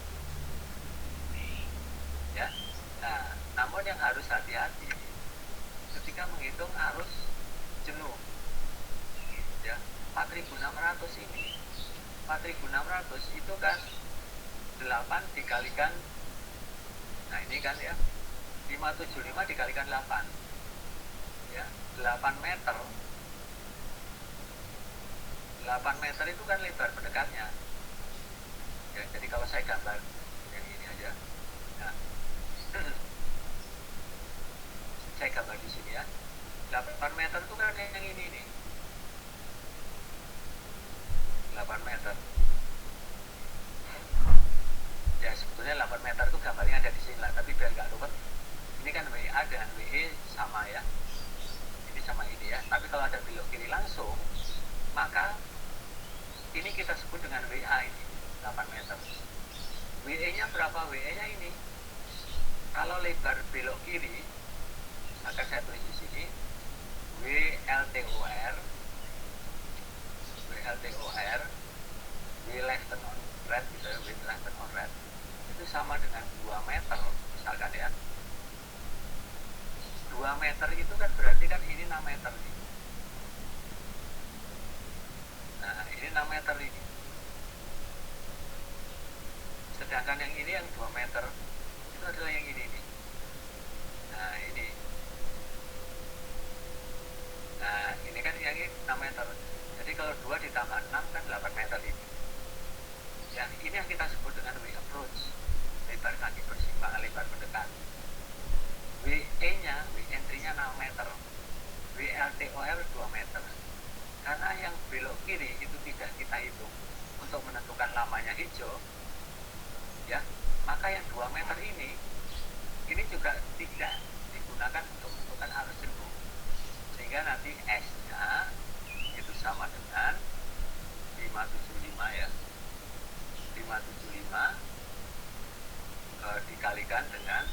Ya. Nah, yang harus hati-hati ketika menghitung arus jenuh. Ya, 4.600 ini, 4.600 itu kan 8 dikalikan, nah ini kan ya, 575 dikalikan 8, ya, 8 meter. 8 meter itu kan lebar pendekatnya. Ya, jadi kalau saya gambar yang ini aja, nah, saya gambar di sini ya, 8 meter itu kan yang ini nih, 8 meter. Ya sebetulnya 8 meter itu gambarnya ada di sini lah, tapi biar nggak ruwet, ini kan WA dengan WE sama ya, ini sama ini ya. Tapi kalau ada belok kiri langsung, maka ini kita sebut dengan WA ini 8 meter. WE nya berapa? WE nya ini, kalau lebar belok kiri, maka saya tulis di sini WLTOR, W left turn on red, gitu ya, W left turn on red, itu sama dengan 2 meter misalkan ya. 2 meter itu kan berarti kan ini 6 meter nih. Nah ini 6 meter ini, sedangkan yang ini yang 2 meter itu adalah yang ini nih. Nah ini, nah ini kan yang ini 6 meter. Jadi kalau 2 ditambah 6 kan 8 meter ini. Ya, ini yang kita sebut dengan W approach, lebar kaki persimpangan, lebar mendekat. WE nya, W entry nya 6 meter, WLTOR 2 meter. Karena yang belok kiri itu tidak kita hitung untuk menentukan lamanya hijau, ya, maka yang 2 meter ini juga tidak digunakan untuk menentukan arus jenuh, sehingga nanti S nya itu sama dengan 575 ya, 575 dikalikan dengan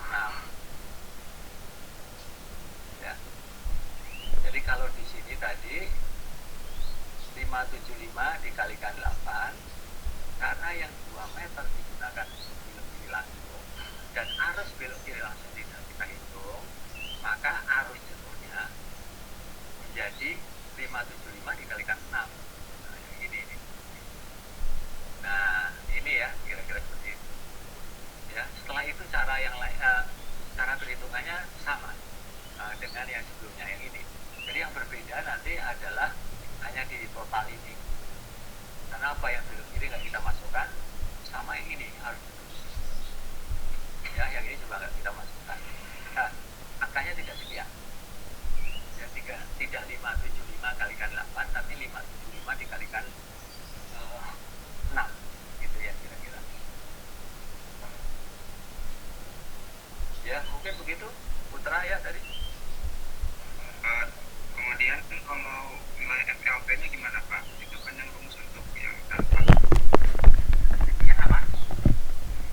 6 ya. Jadi kalau di sini tadi 575 dikalikan 8, karena yang 2 meter digunakan belok kiri langsung dan arus belok kiri langsung tidak kita hitung, maka arus jenuhnya menjadi 575 dikalikan 6. Nah, ini. Nah, ini ya, kira-kira seperti itu. Ya, setelah itu cara yang lain, cara perhitungannya sama dengan yang sebelumnya yang ini. Jadi yang berbeda nanti adalah hanya di total ini. Karena apa yang belok kiri nggak kita masukkan, sama yang ini harus ya, yang ini juga nggak kita masukkan. Nah, angkanya tidak sekian. Ya, tidak 575 kalikan 8, tapi 575 dikalikan 6, gitu ya kira-kira. Ya mungkin begitu, Putra ya tadi. Kemudian kalau nilai FLP-nya gimana Pak? Itu kan yang rumus untuk yang dampak. Yang apa?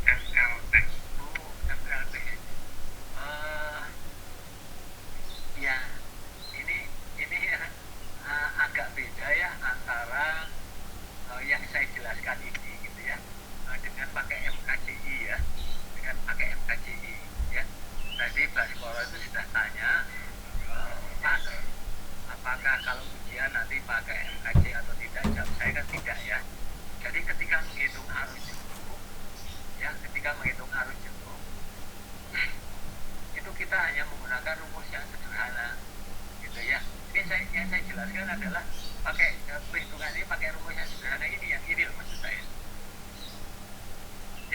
FLP. Oh, FLP. Ya, ini ya, agak beda ya antara yang saya jelaskan ini gitu ya, dengan pakai MKCI ya, dengan pakai MKCI ya. Tadi Baskoro itu sudah tanya, Pak, apakah kalau ujian nanti pakai MKC atau tidak? Jawab saya kan tidak ya. Jadi ketika menghitung arus jenuh, ya, ketika menghitung arus jenuh, itu kita hanya menggunakan rumus yang sederhana, gitu ya. Ini yang saya jelaskan adalah pakai perhitungan ini pakai rumus yang sederhana ini, yang ini loh maksud saya.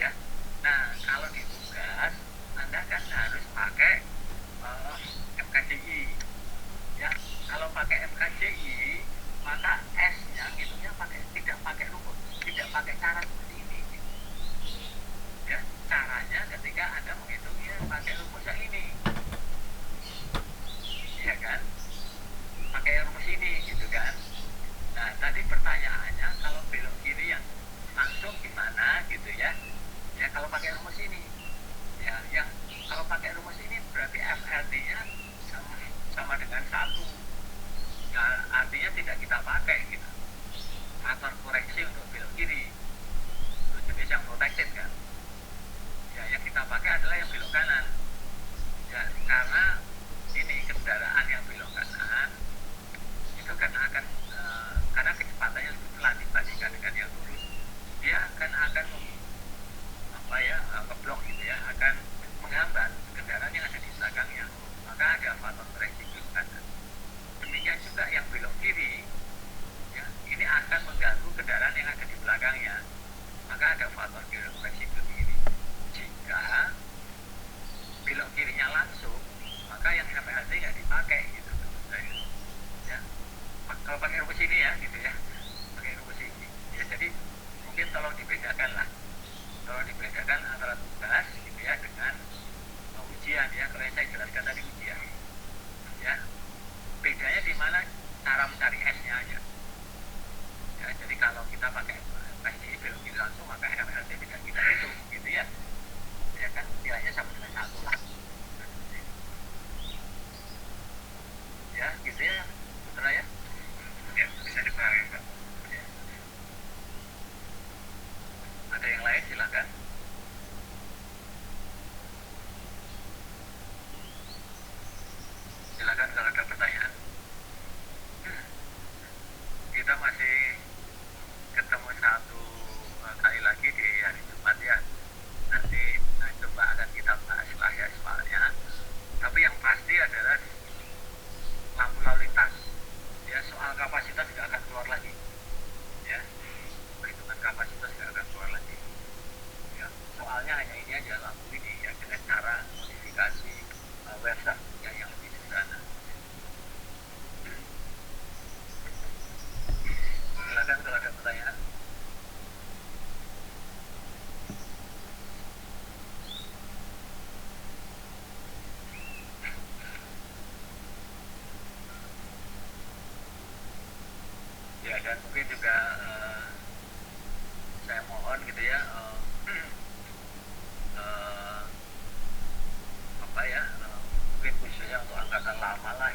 Ya, nah kalau di tugas Anda kan harus pakai MKCI. Ya, kalau pakai MKCI maka S-nya ngitungnya tidak pakai rumus, tidak pakai cara seperti ini. Ya, caranya ketika Anda menghitungnya pakai rumus yang ini, ya kan? Pakai rumus ini, gitu kan? Nah, tadi pertanyaannya kalau belok kiri yang langsung gimana, gitu ya? Ya kalau pakai rumus ini, ya, yang kalau pakai rumus ini berarti FLT-nya sama dengan 1. Nah, artinya tidak kita pakai gitu. Faktor koreksi untuk belok kiri itu jenis yang protected kan. Ya, yang kita pakai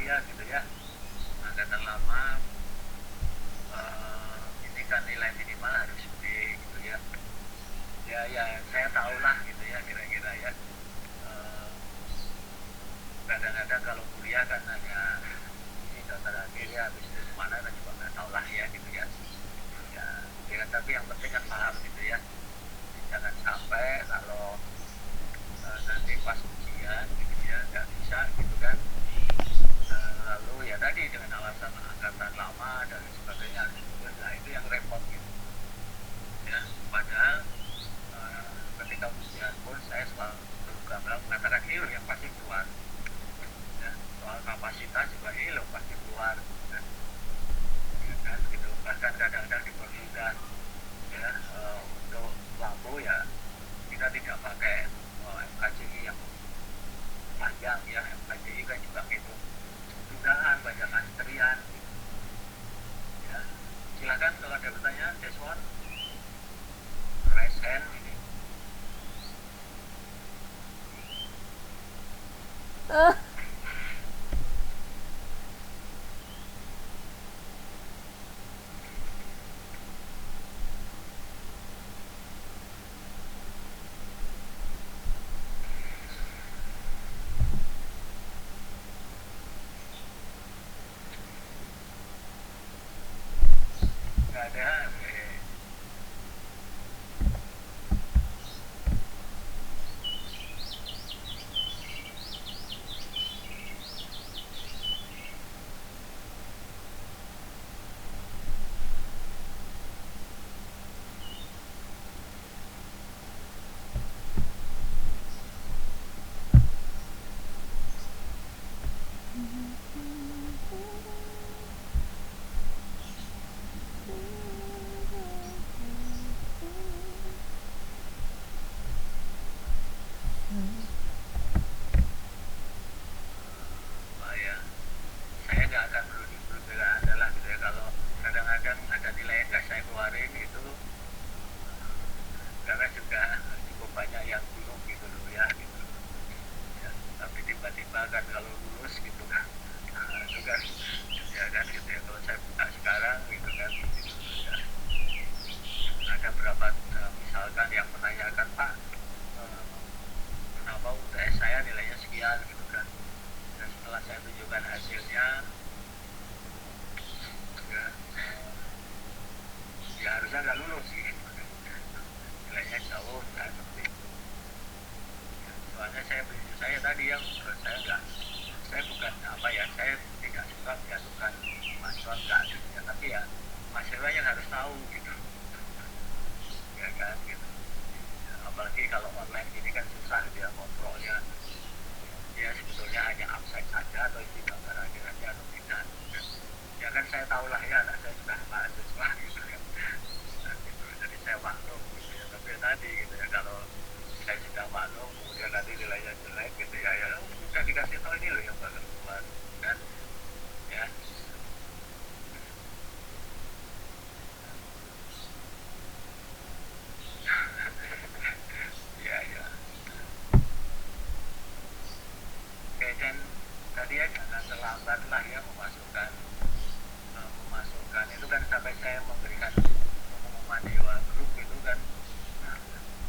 saya gitu ya, angkatan lama ini kan nilai minimal harus B gitu ya. Ya saya tahulah gitu ya kira-kira ya. Eh, Kadang-kadang kalau kuliah kan hanya ini daftar akhir ya, habis itu kemana kan juga nggak tahu lah ya gitu ya. Ya, ya tapi yang penting kan paham gitu ya. Jangan sampai kalau nanti pas ujian gitu ya nggak bisa gitu kan. Lalu ya tadi dengan alasan angkatan lama dan sebagainya harus lulus, nah itu yang repot gitu ya. Padahal ketika ujian pun saya selalu gamblang mengatakan ini loh yang pasti keluar ya. Soal kapasitas juga ini loh pasti keluar kan, ya kan gitu. Bahkan kadang-kadang dipermudah ya, untuk lampu ya kita tidak pakai MKCI yang panjang ya. MKCI kan juga itu tundaan, banyak antrian gitu. Ya silakan kalau ada pertanyaan, Deswan, raise hand ini. Nggak ada, oke. Oh ya, saya nggak akan berbeda Anda lah gitu ya. Kalau kadang-kadang ada nilai yang nggak saya keluarin itu karena juga cukup banyak yang bingung gitu loh ya gitu ya. Tapi tiba-tiba kan kalau lulus gitu kan, itu kan ya kan gitu ya. Kalau saya buka sekarang gitu kan gitu, ya. Ada berapa misalkan yang menanyakan, Pak, kenapa UTS saya nilainya sekian gitu kan. Dan setelah saya tunjukkan hasilnya ya, ya harusnya nggak lulus gitu kan. Nilainya jauh kan seperti itu. Ya, soalnya saya tadi yang menurut saya nggak, saya bukan apa ya, saya tidak suka menjatuhkan mahasiswa enggak gitu ya, tapi ya mahasiswa yang harus tahu gitu ya kan gitu ya, apalagi kalau online gini kan susah dia kontrolnya. Ya sebetulnya hanya absen saja atau isi gambar akhirnya atau tidak gitu. Ya kan saya tahulah ya, anak saya juga mahasiswa gitu ya. Nah, gitu. Jadi saya maklum gitu ya, tapi tadi gitu ya, kalau saya sudah maklum kemudian nanti nilainya jelek gitu ya, ya udah dikasih tahu ini loh yang bakal keluar kan ya. Ya ya, oke. Dan tadi ya jangan terlambat lah ya memasukkan memasukkan itu kan, sampai saya memberikan pengumuman di grup itu kan. Nah,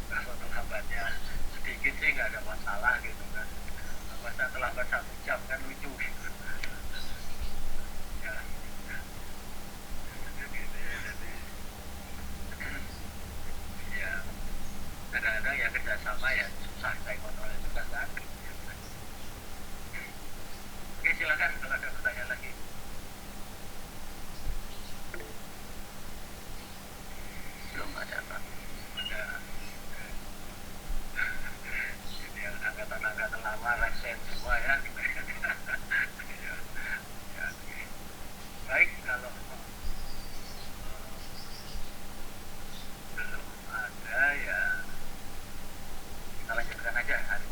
kalau terlambatnya sedikit sih nggak ada masalah gitu kan. Masa terlambat 1 jam kan lucu gitu ya. Jadi ya kadang-kadang ya kerjasama ya susah saya kontrol juga kan. Oke silakan kalau ada pertanyaan lagi. Belum ada Pak. Ada. Jadi yang angkatan-angkatan lama resen semua ya. Ya, ya, oke. Baik, kalau belum ada ya kita lanjutkan aja hari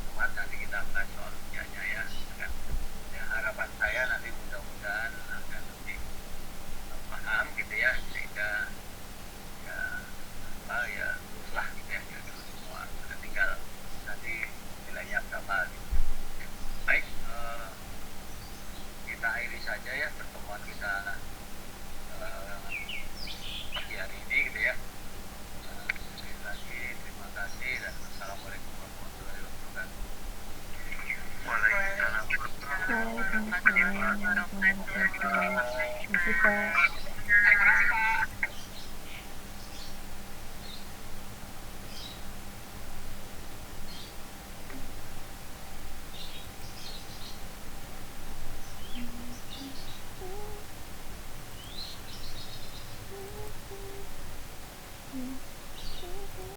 kasih Pak.